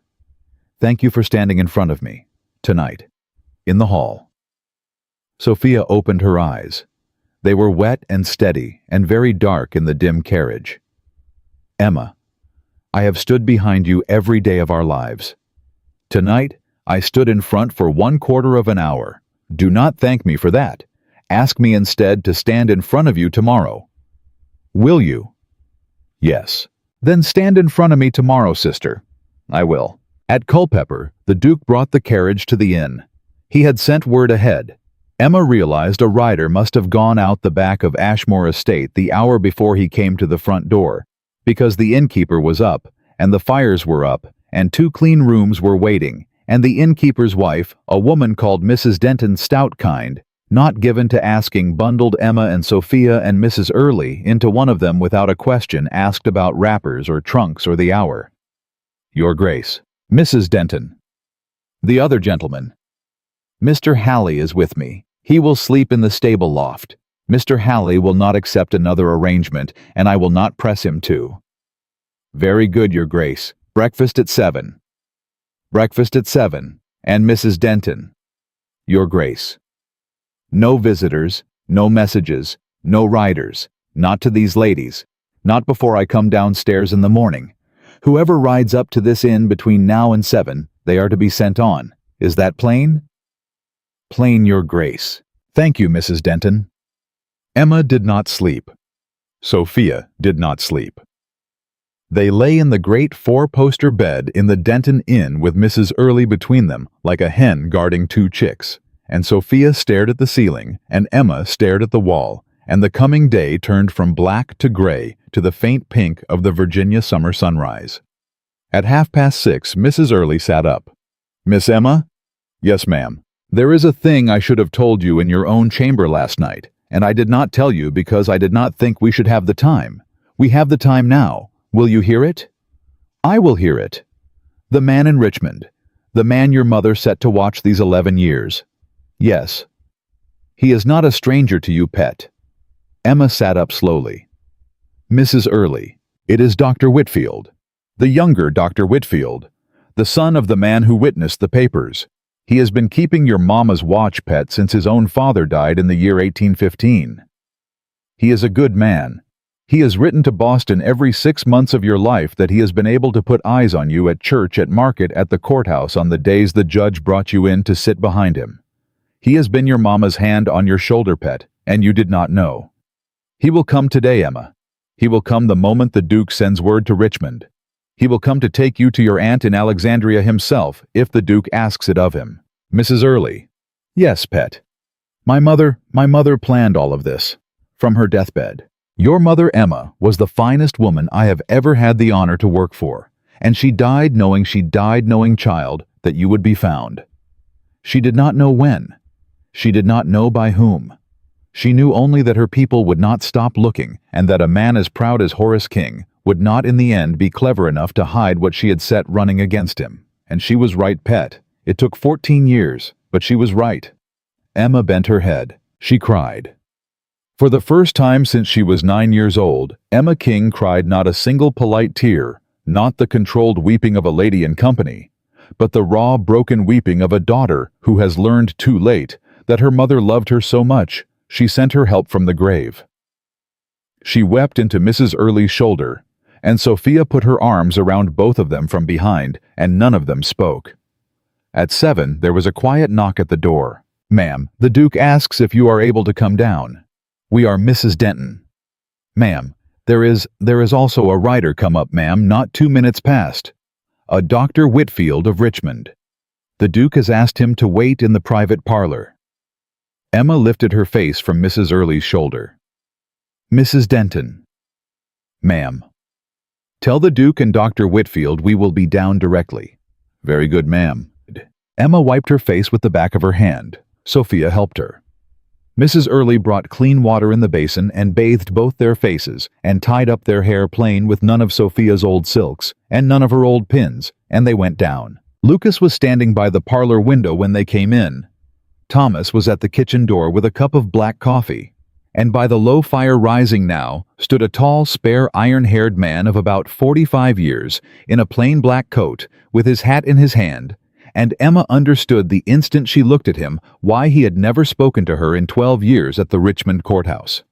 Thank you for standing in front of me. Tonight. In the hall. Sophia opened her eyes. They were wet and steady and very dark in the dim carriage. Emma, I have stood behind you every day of our lives. Tonight, I stood in front for 1/4 of an hour. Do not thank me for that. Ask me instead to stand in front of you tomorrow. Will you? Yes. Then stand in front of me tomorrow, sister. I will. At Culpeper, the Duke brought the carriage to the inn. He had sent word ahead. Emma realized a rider must have gone out the back of Ashmore Estate the hour before he came to the front door, because the innkeeper was up, and the fires were up, and 2 clean rooms were waiting, and the innkeeper's wife, a woman called Mrs. Denton Stoutkind, not given to asking, bundled Emma and Sophia and Mrs. Early into one of them without a question asked about wrappers or trunks or the hour. Your Grace. Mrs. Denton. The other gentleman. Mr. Halley is with me. He will sleep in the stable loft. Mr. Halley will not accept another arrangement, and I will not press him to. Very good, Your Grace. Breakfast at 7. Breakfast at 7. And Mrs. Denton. Your Grace. No visitors, no messages, no riders, not to these ladies, not before I come downstairs in the morning. Whoever rides up to this inn between now and 7, they are to be sent on. Is that plain? Plain, Your Grace. Thank you, Mrs. Denton. Emma did not sleep. Sophia did not sleep. They lay in the great 4-poster bed in the Denton Inn with Mrs. Early between them, like a hen guarding 2 chicks, and Sophia stared at the ceiling, and Emma stared at the wall, and the coming day turned from black to gray to the faint pink of the Virginia summer sunrise. At 6:30, Mrs. Early sat up. Miss Emma? Yes, ma'am. There is a thing I should have told you in your own chamber last night, and I did not tell you because I did not think we should have the time. We have the time now. Will you hear it? I will hear it. The man in Richmond. The man your mother set to watch these 11 years. Yes. He is not a stranger to you, pet. Emma sat up slowly. Mrs. Early, it is Dr. Whitfield. The younger Dr. Whitfield. The son of the man who witnessed the papers. He has been keeping your mamma's watch, pet, since his own father died in the year 1815. He is a good man. He has written to Boston every 6 months of your life that he has been able to put eyes on you at church, at market, at the courthouse on the days the judge brought you in to sit behind him. He has been your mamma's hand on your shoulder, pet, and you did not know. He will come today, Emma. He will come the moment the Duke sends word to Richmond. He will come to take you to your aunt in Alexandria himself, if the Duke asks it of him. Mrs. Early. Yes, pet. My mother planned all of this. From her deathbed. Your mother, Emma, was the finest woman I have ever had the honor to work for, and she died knowing, child, that you would be found. She did not know when. She did not know by whom. She knew only that her people would not stop looking, and that a man as proud as Horace King would not in the end be clever enough to hide what she had set running against him. And she was right, pet. It took 14 years, but she was right. Emma bent her head. She cried. For the first time since she was 9 years old, Emma King cried not a single polite tear, not the controlled weeping of a lady in company, but the raw, broken weeping of a daughter who has learned too late that her mother loved her so much, she sent her help from the grave. She wept into Mrs. Early's shoulder, and Sophia put her arms around both of them from behind, and none of them spoke. At 7, there was a quiet knock at the door. Ma'am, the Duke asks if you are able to come down. We are Mrs. Denton. Ma'am, there is also a rider come up, ma'am, not 2 minutes past. A Dr. Whitfield of Richmond. The Duke has asked him to wait in the private parlor. Emma lifted her face from Mrs. Early's shoulder. Mrs. Denton. Ma'am. Tell the Duke and Dr. Whitfield we will be down directly. Very good, ma'am. Emma wiped her face with the back of her hand. Sophia helped her. Mrs. Early brought clean water in the basin and bathed both their faces and tied up their hair plain with none of Sophia's old silks and none of her old pins, and they went down. Lucas was standing by the parlor window when they came in. Thomas was at the kitchen door with a cup of black coffee, and by the low fire rising now stood a tall, spare, iron-haired man of about 45 years in a plain black coat with his hat in his hand, and Emma understood the instant she looked at him why he had never spoken to her in 12 years at the Richmond courthouse.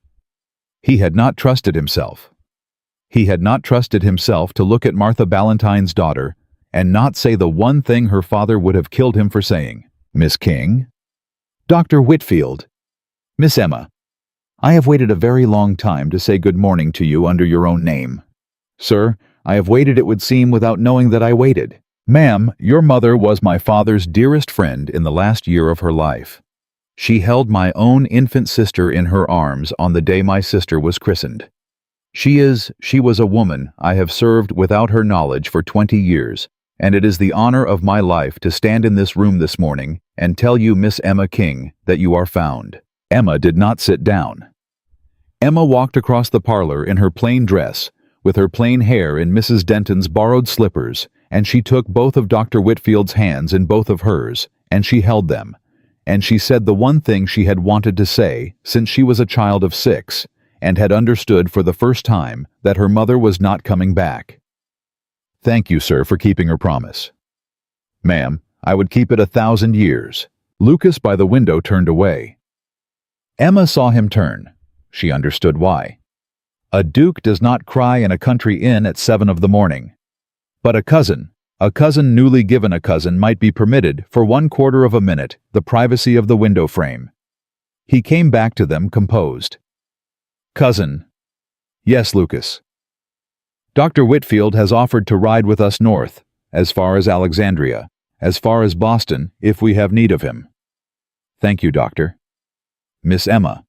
He had not trusted himself. He had not trusted himself to look at Martha Ballantyne's daughter and not say the one thing her father would have killed him for saying. "Miss King?" "Dr. Whitfield." "Miss Emma, I have waited a very long time to say good morning to you under your own name." "Sir, I have waited, it would seem, without knowing that I waited." "Ma'am, your mother was my father's dearest friend in the last year of her life. She held my own infant sister in her arms on the day my sister was christened. She was a woman I have served without her knowledge for 20 years, and it is the honor of my life to stand in this room this morning and tell you, Miss Emma King, that you are found." Emma did not sit down. Emma walked across the parlor in her plain dress, with her plain hair in Mrs. Denton's borrowed slippers, and she took both of Dr. Whitfield's hands in both of hers, and she held them, and she said the one thing she had wanted to say since she was a child of 6, and had understood for the first time that her mother was not coming back. "Thank you, sir, for keeping her promise." "Ma'am, I would keep it 1,000 years." Lucas by the window turned away. Emma saw him turn. She understood why. A duke does not cry in a country inn at 7 of the morning. But a cousin newly given a cousin might be permitted, for 1/4 of a minute, the privacy of the window frame. He came back to them composed. "Cousin." "Yes, Lucas." "Dr. Whitfield has offered to ride with us north, as far as Alexandria, as far as Boston, if we have need of him." "Thank you, Doctor." "Miss Emma."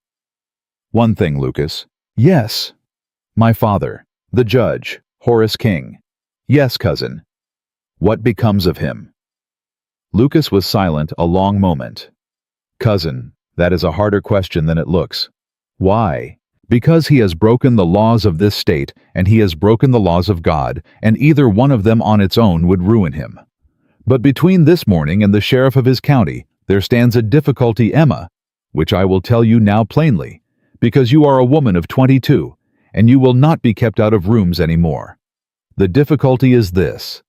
"One thing, Lucas." "Yes." "My father, the judge, Horace King." "Yes, cousin." "What becomes of him?" Lucas was silent a long moment. "Cousin, that is a harder question than it looks." "Why?" "Because he has broken the laws of this state, and he has broken the laws of God, and either one of them on its own would ruin him. But between this morning and the sheriff of his county, there stands a difficulty, Emma, which I will tell you now plainly, because you are a woman of 22, and you will not be kept out of rooms any more. The difficulty is this.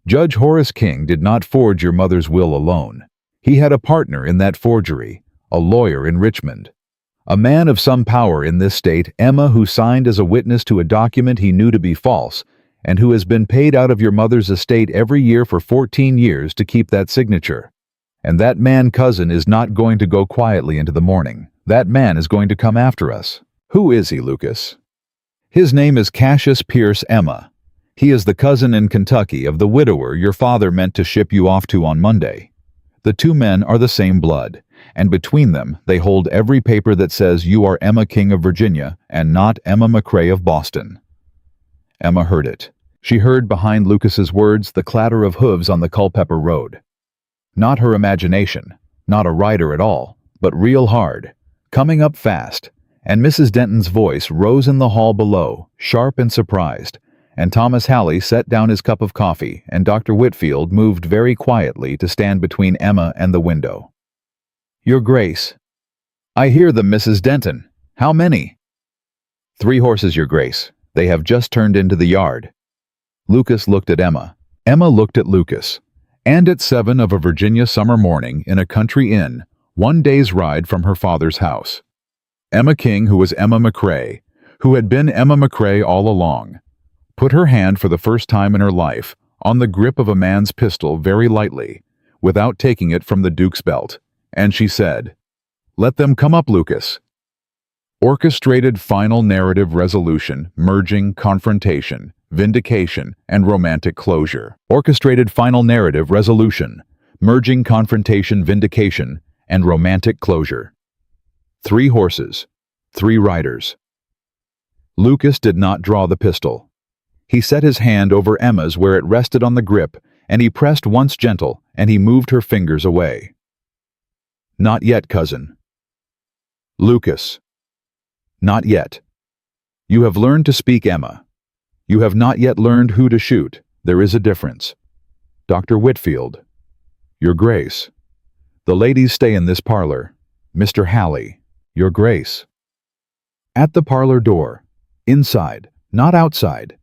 Judge Horace King did not forge your mother's will alone. He had a partner in that forgery, a lawyer in Richmond. A man of some power in this state, Emma, who signed as a witness to a document he knew to be false, and who has been paid out of your mother's estate every year for 14 years to keep that signature. And that man, cousin, is not going to go quietly into the morning. That man is going to come after us." "Who is he, Lucas?" "His name is Cassius Pierce, Emma. He is the cousin in Kentucky of the widower your father meant to ship you off to on Monday. The two men are the same blood, and between them they hold every paper that says you are Emma King of Virginia and not Emma McCrae of Boston." Emma heard it. She heard behind Lucas's words the clatter of hooves on the Culpeper Road. Not her imagination, not a rider at all, but real hard, coming up fast, and Mrs. Denton's voice rose in the hall below, sharp and surprised, and Thomas Halley set down his cup of coffee, and Dr. Whitfield moved very quietly to stand between Emma and the window. "Your Grace." "I hear them, Mrs. Denton. How many?" "3 horses, Your Grace. They have just turned into the yard." Lucas looked at Emma. Emma looked at Lucas. And at 7 of a Virginia summer morning in a country inn, 1 day's ride from her father's house. Emma King, who was Emma McCrae, who had been Emma McCrae all along, put her hand for the first time in her life on the grip of a man's pistol very lightly, without taking it from the Duke's belt, and she said, "Let them come up, Lucas." Orchestrated final narrative resolution, merging confrontation, vindication, and romantic closure. Orchestrated final narrative resolution, merging confrontation, vindication, and romantic closure. 3 horses, 3 riders. Lucas did not draw the pistol. He set his hand over Emma's where it rested on the grip, and he pressed once gentle, and he moved her fingers away. "Not yet, cousin." "Lucas." "Not yet. You have learned to speak, Emma. You have not yet learned who to shoot. There is a difference. Dr. Whitfield." "Your Grace." "The ladies stay in this parlor. Mr. Halley." "Your Grace." "At the parlor door. Inside, not outside.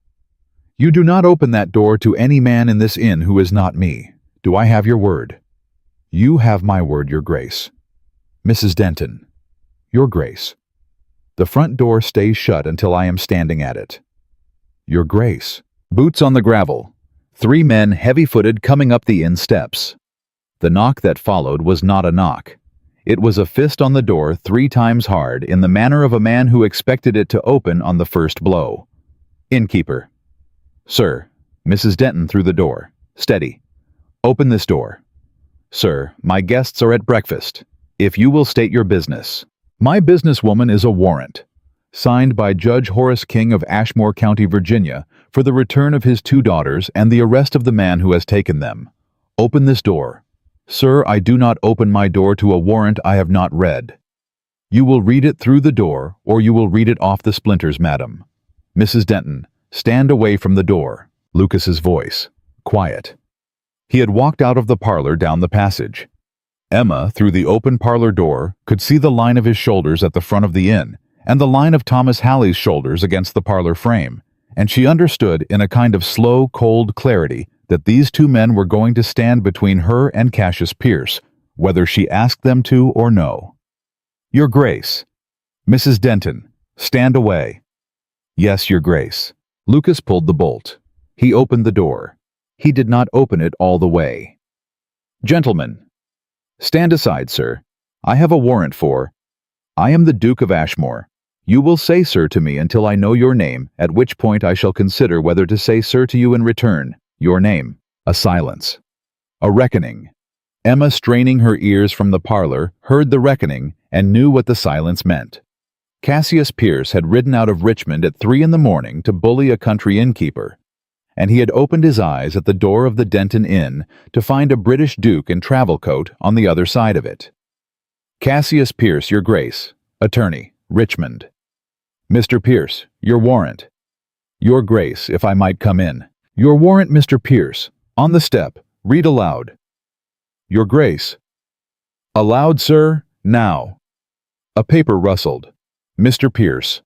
You do not open that door to any man in this inn who is not me. Do I have your word? You have my word, Your Grace. Mrs. Denton. Your Grace. The front door stays shut until I am standing at it. Your Grace. Boots on the gravel. 3 men heavy-footed coming up the inn steps. The knock that followed was not a knock. It was a fist on the door 3 times hard in the manner of a man who expected it to open on the first blow. Innkeeper. Sir. Mrs. Denton through the door. Steady. Open this door. Sir, my guests are at breakfast. If you will state your business. My businesswoman is a warrant, signed by Judge Horace King of Ashmore County, Virginia, for the return of his 2 daughters and the arrest of the man who has taken them. Open this door. Sir, I do not open my door to a warrant I have not read. You will read it through the door, or you will read it off the splinters, madam. Mrs. Denton, stand away from the door. Lucas's voice. Quiet. He had walked out of the parlor down the passage. Emma, through the open parlor door, could see the line of his shoulders at the front of the inn, and the line of Thomas Halley's shoulders against the parlor frame, and she understood in a kind of slow, cold clarity that these 2 men were going to stand between her and Cassius Pierce, whether she asked them to or no. Your Grace. Mrs. Denton, stand away. Yes, Your Grace. Lucas pulled the bolt. He opened the door. He did not open it all the way. Gentlemen. Stand aside, sir. I have a warrant for... I am the Duke of Ashmore. You will say sir to me until I know your name, at which point I shall consider whether to say sir to you in return. Your name. A silence. A reckoning. Emma, straining her ears from the parlor, heard the reckoning and knew what the silence meant. Cassius Pierce had ridden out of Richmond at 3 in the morning to bully a country innkeeper, and he had opened his eyes at the door of the Denton Inn to find a British duke in travel coat on the other side of it. Cassius Pierce, Your Grace. Attorney, Richmond. Mr. Pierce, your warrant. Your Grace, if I might come in. Your warrant, Mr. Pierce. On the step. Read aloud. Your Grace. Aloud, sir. Now. A paper rustled. Mr. Pierce.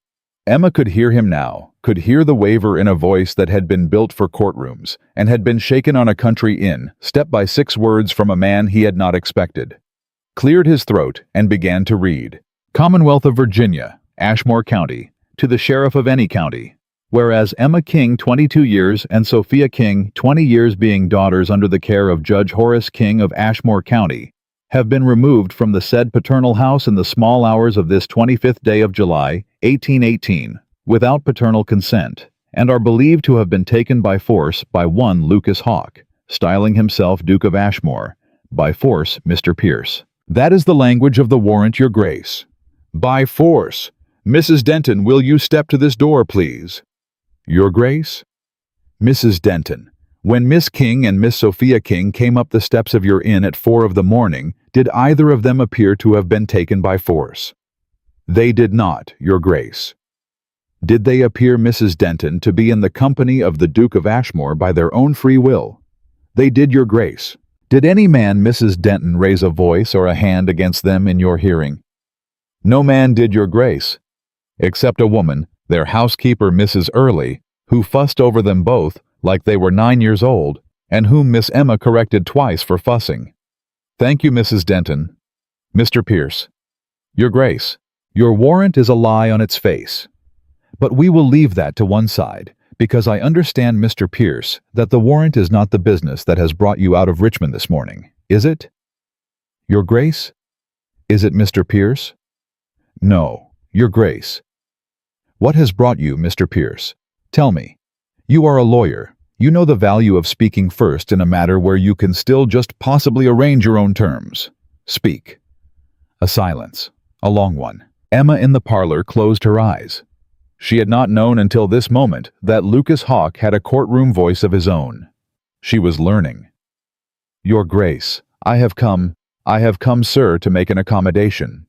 Emma could hear him now, could hear the waver in a voice that had been built for courtrooms, and had been shaken on a country inn, step by 6 words from a man he had not expected. Cleared his throat and began to read. Commonwealth of Virginia, Ashmore County, to the Sheriff of any county. Whereas Emma King, 22 years, and Sophia King, 20 years, being daughters under the care of Judge Horace King of Ashmore County, have been removed from the said paternal house in the small hours of this 25th day of July, 1818, without paternal consent, and are believed to have been taken by force by one Lucas Hawke, styling himself Duke of Ashmore, by force Mr. Pierce. That is the language of the warrant, Your Grace. By force. Mrs. Denton, will you step to this door, please? Your Grace? Mrs. Denton, when Miss King and Miss Sophia King came up the steps of your inn at 4 of the morning, did either of them appear to have been taken by force? They did not, Your Grace. Did they appear, Mrs. Denton, to be in the company of the Duke of Ashmore by their own free will? They did, Your Grace. Did any man, Mrs. Denton, raise a voice or a hand against them in your hearing? No man did, Your Grace, except a woman, their housekeeper, Mrs. Early, who fussed over them both like they were 9 years old, and whom Miss Emma corrected twice for fussing. Thank you, Mrs. Denton. Mr. Pierce. Your Grace, your warrant is a lie on its face. But we will leave that to one side, because I understand, Mr. Pierce, that the warrant is not the business that has brought you out of Richmond this morning, is it? Your Grace? Is it, Mr. Pierce? No, Your Grace. What has brought you, Mr. Pierce? Tell me. You are a lawyer. You know the value of speaking first in a matter where you can still just possibly arrange your own terms. Speak. A silence. A long one. Emma in the parlor closed her eyes. She had not known until this moment that Lucas Hawke had a courtroom voice of his own. She was learning. Your Grace, I have come, sir, to make an accommodation.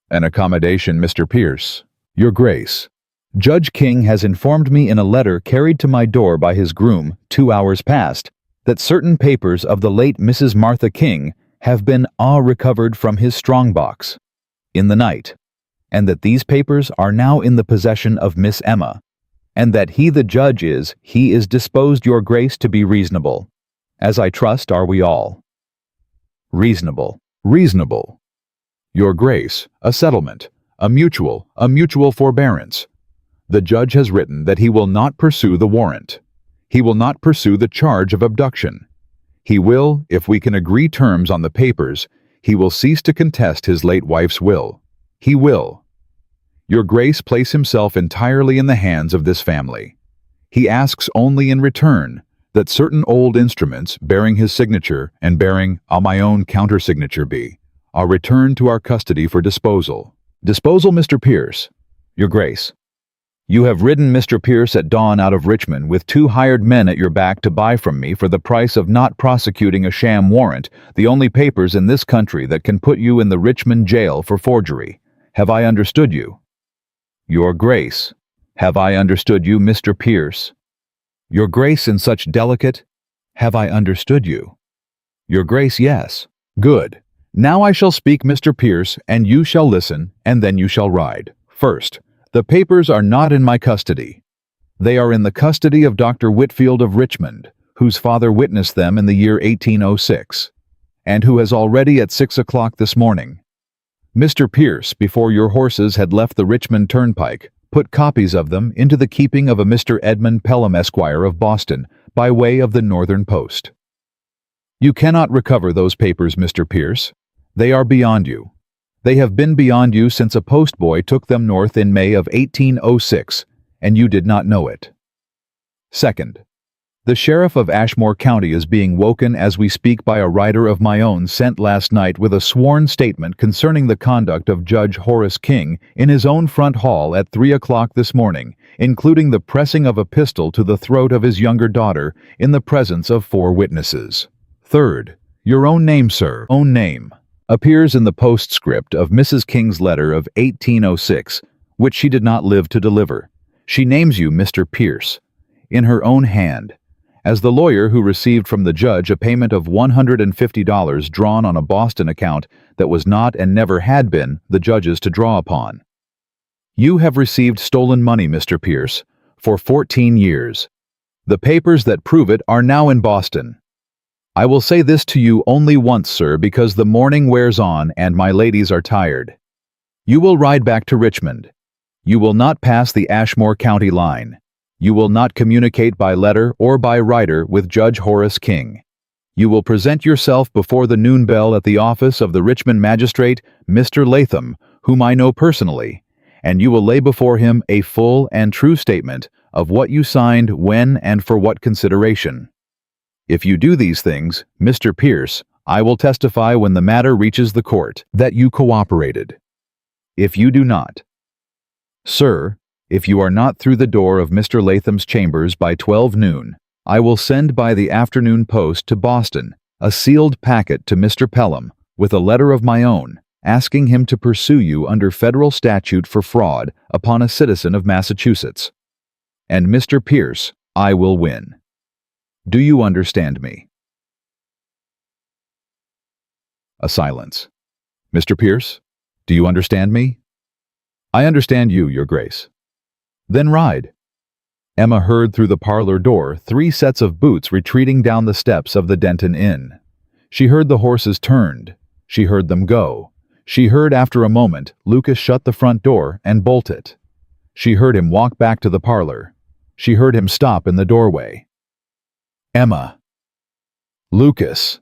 An accommodation, Mr. Pierce. Your Grace, Judge King has informed me in a letter carried to my door by his groom 2 hours past that certain papers of the late Mrs. Martha King have been recovered from his strong-box in the night, and that these papers are now in the possession of Miss Emma, and that he the judge is disposed, Your Grace, to be reasonable. as I trust are we all. Reasonable. Reasonable. Your Grace, a settlement, a mutual forbearance. The judge has written that he will not pursue the warrant. He will not pursue the charge of abduction. He will, if we can agree terms on the papers, he will cease to contest his late wife's will. He will. Your Grace place himself entirely in the hands of this family. He asks only in return that certain old instruments bearing his signature and bearing my own countersignature are returned to our custody for disposal. Disposal, Mr. Pierce. Your Grace. You have ridden Mr. Pierce at dawn out of Richmond with 2 hired men at your back to buy from me for the price of not prosecuting a sham warrant, the only papers in this country that can put you in the Richmond jail for forgery. Have I understood you? Your Grace. Have I understood you, Mr. Pierce? Your Grace, in such delicate... Have I understood you? Your Grace, yes. Good. Now I shall speak, Mr. Pierce, and you shall listen, and then you shall ride. First, the papers are not in my custody. They are in the custody of Dr. Whitfield of Richmond, whose father witnessed them in the year 1806, and who has already at 6 o'clock this morning. Mr. Pierce, before your horses had left the Richmond Turnpike, put copies of them into the keeping of a Mr. Edmund Pelham, Esquire of Boston, by way of the Northern Post. You cannot recover those papers, Mr. Pierce. They are beyond you. They have been beyond you since a postboy took them north in May of 1806, and you did not know it. Second, the sheriff of Ashmore County is being woken as we speak by a rider of my own sent last night with a sworn statement concerning the conduct of Judge Horace King in his own front hall at 3 o'clock this morning, including the pressing of a pistol to the throat of his younger daughter in the presence of 4 witnesses. Third, your own name, sir, own name, appears in the postscript of Mrs. King's letter of 1806, which she did not live to deliver. She names you Mr. Pierce, in her own hand, as the lawyer who received from the judge a payment of $150 drawn on a Boston account that was not and never had been the judge's to draw upon. You have received stolen money, Mr. Pierce, for 14 years. The papers that prove it are now in Boston. I will say this to you only once, sir, because the morning wears on and my ladies are tired. You will ride back to Richmond. You will not pass the Ashmore County line. You will not communicate by letter or by rider with Judge Horace King. You will present yourself before the noon bell at the office of the Richmond magistrate, Mr. Latham, whom I know personally, and you will lay before him a full and true statement of what you signed, when, and for what consideration. If you do these things, Mr. Pierce, I will testify when the matter reaches the court that you cooperated. If you do not, sir, if you are not through the door of Mr. Latham's chambers by 12 noon, I will send by the afternoon post to Boston a sealed packet to Mr. Pelham with a letter of my own, asking him to pursue you under federal statute for fraud upon a citizen of Massachusetts. And Mr. Pierce, I will win. Do you understand me? A silence. Mr. Pierce, do you understand me? I understand you, Your Grace. Then ride. Emma heard through the parlor door 3 sets of boots retreating down the steps of the Denton Inn. She heard the horses turned. She heard them go. She heard after a moment Lucas shut the front door and bolt it. She heard him walk back to the parlor. She heard him stop in the doorway. Emma. Lucas.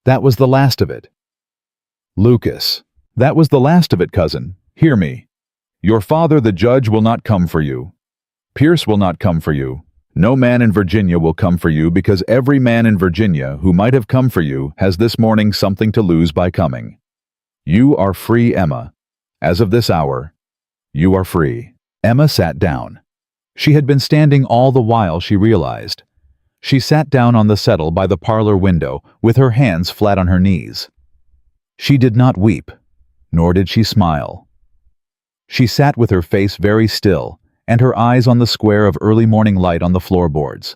That was the last of it. Lucas. That was the last of it, cousin. Hear me. Your father, the judge, will not come for you. Pierce will not come for you. No man in Virginia will come for you, because every man in Virginia who might have come for you has this morning something to lose by coming. You are free, Emma. As of this hour, you are free. Emma sat down. She had been standing all the while, she realized. She sat down on the settle by the parlor window with her hands flat on her knees. She did not weep, nor did she smile. She sat with her face very still and her eyes on the square of early morning light on the floorboards.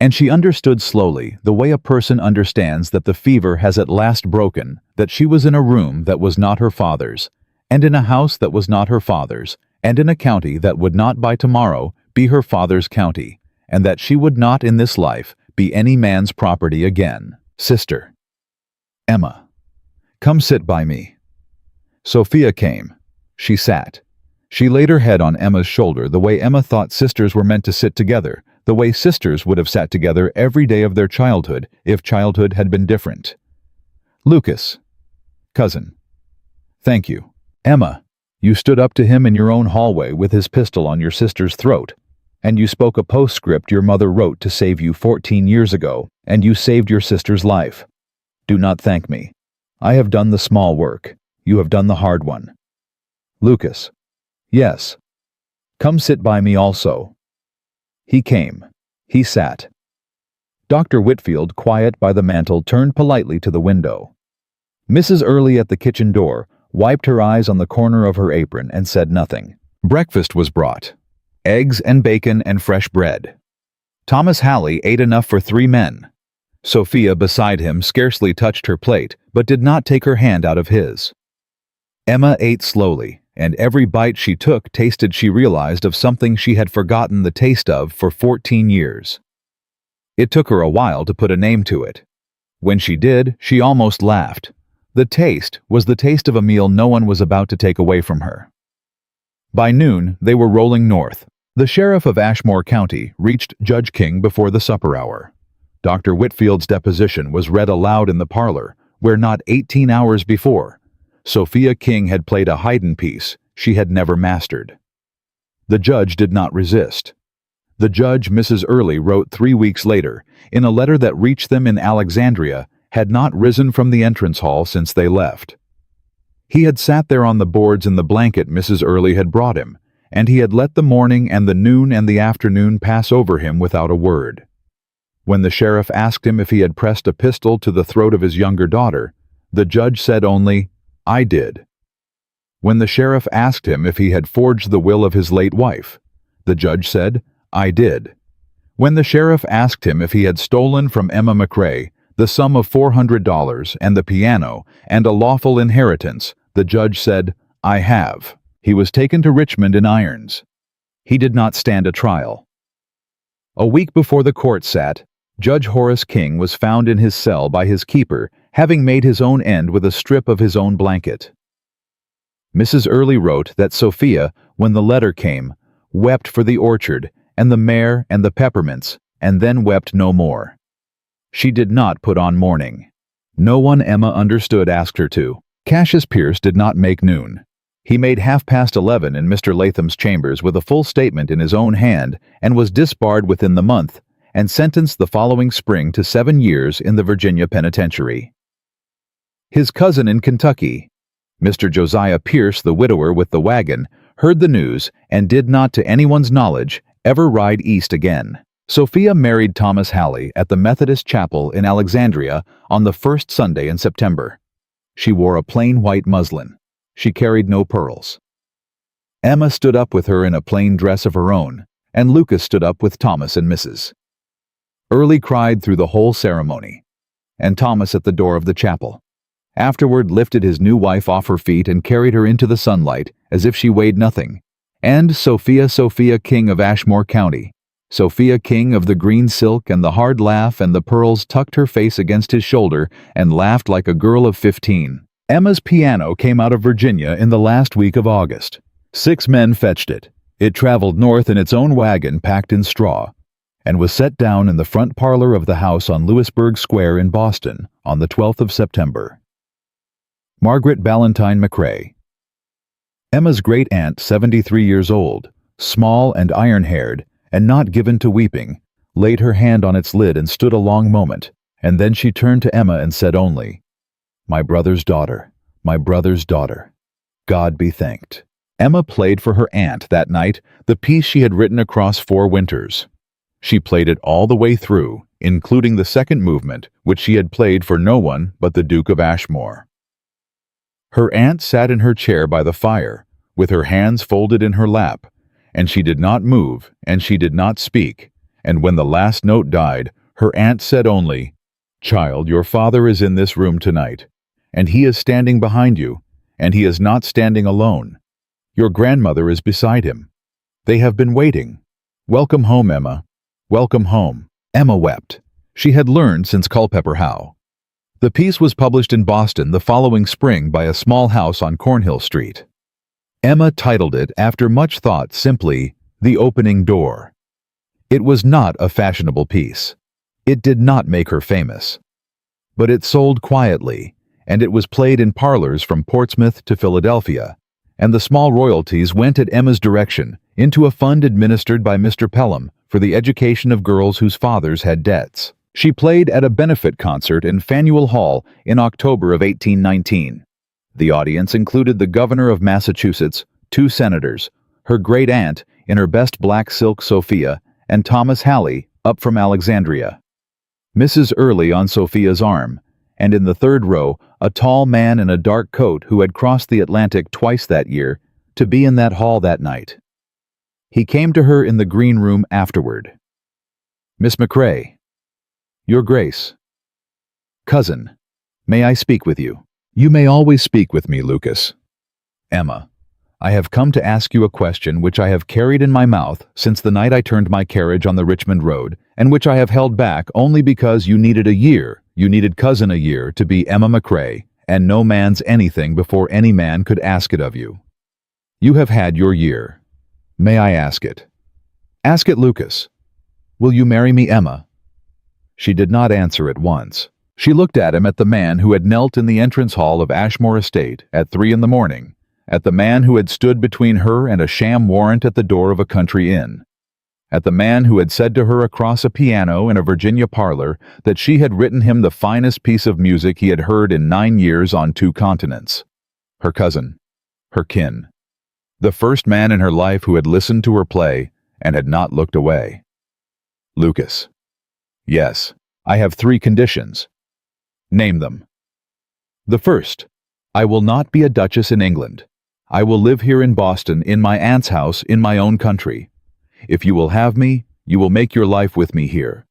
And she understood slowly, the way a person understands that the fever has at last broken, that she was in a room that was not her father's, and in a house that was not her father's, and in a county that would not by tomorrow be her father's county, and that she would not in this life be any man's property again. Sister. Emma. Come sit by me. Sophia came. She sat. She laid her head on Emma's shoulder the way Emma thought sisters were meant to sit together, the way sisters would have sat together every day of their childhood if childhood had been different. Lucas. Cousin. Thank you. Emma. You stood up to him in your own hallway with his pistol on your sister's throat, and you spoke a postscript your mother wrote to save you 14 years ago, and you saved your sister's life. Do not thank me. I have done the small work. You have done the hard one. Lucas. Yes. Come sit by me also. He came. He sat. Dr. Whitfield, quiet by the mantel, turned politely to the window. Mrs. Early at the kitchen door wiped her eyes on the corner of her apron and said nothing. Breakfast was brought. Eggs and bacon and fresh bread. Thomas Halley ate enough for 3 men. Sophia beside him scarcely touched her plate, but did not take her hand out of his. Emma ate slowly, and every bite she took tasted, she realized, of something she had forgotten the taste of for 14 years. It took her a while to put a name to it. When she did, she almost laughed. The taste was the taste of a meal no one was about to take away from her. By noon, they were rolling north. The sheriff of Ashmore County reached Judge King before the supper hour. Dr. Whitfield's deposition was read aloud in the parlor, where not 18 hours before, Sophia King had played a hidden piece she had never mastered. The judge did not resist. The judge, Mrs. Early, wrote 3 weeks later, in a letter that reached them in Alexandria, had not risen from the entrance hall since they left. He had sat there on the boards in the blanket Mrs. Early had brought him, and he had let the morning and the noon and the afternoon pass over him without a word. When the sheriff asked him if he had pressed a pistol to the throat of his younger daughter, the judge said only, "I did." When the sheriff asked him if he had forged the will of his late wife, the judge said, "I did." When the sheriff asked him if he had stolen from Emma McRae the sum of $400 and the piano and a lawful inheritance, the judge said, "I have." He was taken to Richmond in irons. He did not stand a trial. A week before the court sat, Judge Horace King was found in his cell by his keeper, having made his own end with a strip of his own blanket. Mrs. Early wrote that Sophia, when the letter came, wept for the orchard and the mare and the peppermints, and then wept no more. She did not put on mourning. No one Emma understood asked her to. Cassius Pierce did not make noon. He made 11:30 in Mr. Latham's chambers with a full statement in his own hand, and was disbarred within the month, and sentenced the following spring to 7 years in the Virginia penitentiary. His cousin in Kentucky, Mr. Josiah Pierce, the widower with the wagon, heard the news and did not, to anyone's knowledge, ever ride east again. Sophia married Thomas Halley at the Methodist Chapel in Alexandria on the first Sunday in September. She wore a plain white muslin. She carried no pearls. Emma stood up with her in a plain dress of her own, and Lucas stood up with Thomas and Mrs. Early cried through the whole ceremony, and Thomas at the door of the chapel. Afterward lifted his new wife off her feet and carried her into the sunlight as if she weighed nothing. And Sophia King of Ashmore County, Sophia King of the green silk and the hard laugh and the pearls, tucked her face against his shoulder and laughed like a girl of 15. Emma's piano came out of Virginia in the last week of August. 6 men fetched it. It traveled north in its own wagon packed in straw, and was set down in the front parlor of the house on Louisburg Square in Boston on the 12th of September. Margaret Ballantyne McRae. Emma's great-aunt, 73 years old, small and iron-haired, and not given to weeping, laid her hand on its lid and stood a long moment, and then she turned to Emma and said only, "My brother's daughter, my brother's daughter. God be thanked." Emma played for her aunt that night the piece she had written across 4 winters. She played it all the way through, including the second movement, which she had played for no one but the Duke of Ashmore. Her aunt sat in her chair by the fire, with her hands folded in her lap, and she did not move, and she did not speak, and when the last note died, her aunt said only, "Child, your father is in this room tonight, and he is standing behind you, and he is not standing alone. Your grandmother is beside him. They have been waiting. Welcome home, Emma. Welcome home." Emma wept. She had learned since Culpeper how. The piece was published in Boston the following spring by a small house on Cornhill Street. Emma titled it, after much thought, simply, The Opening Door. It was not a fashionable piece. It did not make her famous. But it sold quietly, and it was played in parlors from Portsmouth to Philadelphia, and the small royalties went at Emma's direction into a fund administered by Mr. Pelham for the education of girls whose fathers had debts. She played at a benefit concert in Faneuil Hall in October of 1819. The audience included the governor of Massachusetts, 2 senators, her great-aunt in her best black silk Sophia, and Thomas Halley, up from Alexandria. Mrs. Early on Sophia's arm, and in the third row, a tall man in a dark coat who had crossed the Atlantic twice that year to be in that hall that night. He came to her in the green room afterward. "Miss McCrae." "Your Grace." "Cousin, may I speak with you?" "You may always speak with me, Lucas." "Emma, I have come to ask you a question which I have carried in my mouth since the night I turned my carriage on the Richmond road, and which I have held back only because you needed cousin a year to be Emma McCrae, and no man's anything before any man could ask it of you. You have had your year. May I ask it?" "Ask it, Lucas. Will you marry me, Emma?" She did not answer at once. She looked at him, at the man who had knelt in the entrance hall of Ashmore Estate at 3 in the morning, at the man who had stood between her and a sham warrant at the door of a country inn, at the man who had said to her across a piano in a Virginia parlor that she had written him the finest piece of music he had heard in 9 years on 2 continents. Her cousin, her kin, the first man in her life who had listened to her play and had not looked away. "Lucas." "Yes, I have 3 conditions." "Name them." "The first, I will not be a duchess in England. I will live here in Boston, in my aunt's house, in my own country. If you will have me, you will make your life with me here.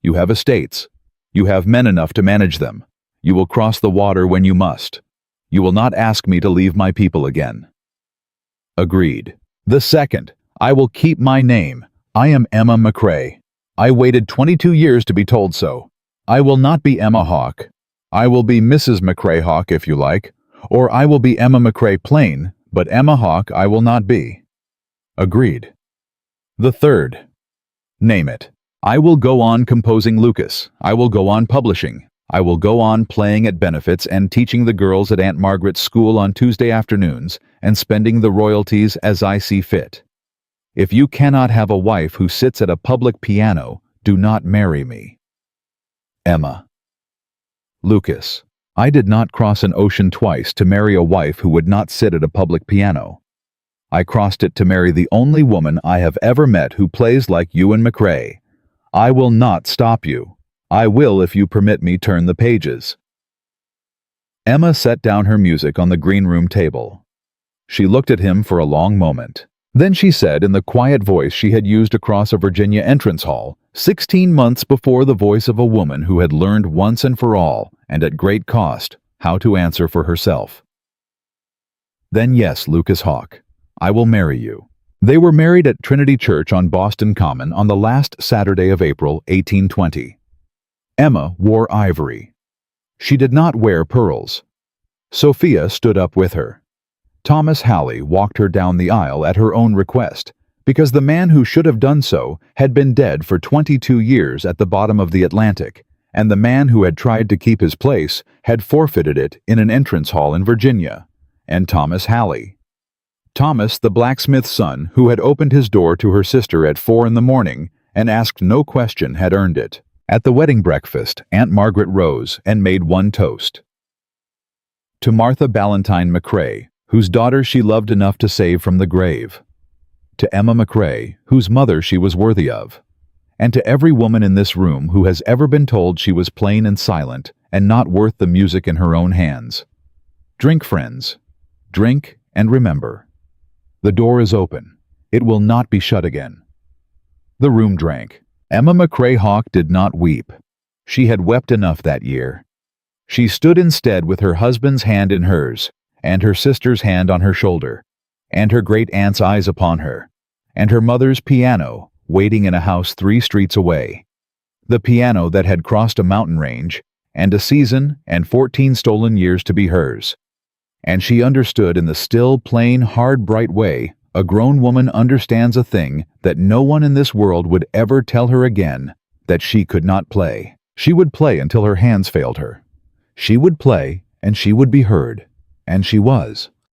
You have estates. You have men enough to manage them. You will cross the water when you must. You will not ask me to leave my people again." "Agreed." "The second, I will keep my name. I am Emma McCrae. I waited 22 years to be told so. I will not be Emma Hawke. I will be Mrs. McCrae Hawke if you like, or I will be Emma McCrae plain, but Emma Hawke I will not be." "Agreed." "The third." "Name it." "I will go on composing, Lucas. I will go on publishing. I will go on playing at benefits and teaching the girls at Aunt Margaret's school on Tuesday afternoons and spending the royalties as I see fit. If you cannot have a wife who sits at a public piano, do not marry me." Emma. "Lucas, I did not cross an ocean twice to marry a wife who would not sit at a public piano. I crossed it to marry the only woman I have ever met who plays like you and McCrae. I will not stop you. I will, if you permit me, turn the pages." Emma set down her music on the green room table. She looked at him for a long moment. Then she said, in the quiet voice she had used across a Virginia entrance hall, 16 months before, the voice of a woman who had learned once and for all, and at great cost, how to answer for herself. "Then yes, Lucas Hawke, I will marry you." They were married at Trinity Church on Boston Common on the last Saturday of April, 1820. Emma wore ivory. She did not wear pearls. Sophia stood up with her. Thomas Halley walked her down the aisle at her own request, because the man who should have done so had been dead for 22 years at the bottom of the Atlantic, and the man who had tried to keep his place had forfeited it in an entrance hall in Virginia, and Thomas Halley. Thomas, the blacksmith's son, who had opened his door to her sister at 4 in the morning and asked no question, had earned it. At the wedding breakfast, Aunt Margaret rose and made one toast. To Martha Ballantyne McCrae, whose daughter she loved enough to save from the grave. To Emma McCrae, whose mother she was worthy of. And to every woman in this room who has ever been told she was plain and silent and not worth the music in her own hands. Drink, friends. Drink and remember. The door is open. It will not be shut again. The room drank. Emma McCrae Hawke did not weep. She had wept enough that year. She stood instead with her husband's hand in hers, and her sister's hand on her shoulder, and her great-aunt's eyes upon her, and her mother's piano waiting in a house 3 streets away. the piano that had crossed a mountain range, and a season and 14 stolen years to be hers. And she understood in the still, plain, hard, bright way a grown woman understands a thing that no one in this world would ever tell her again, that she could not play. She would play until her hands failed her. She would play, and she would be heard. And she was.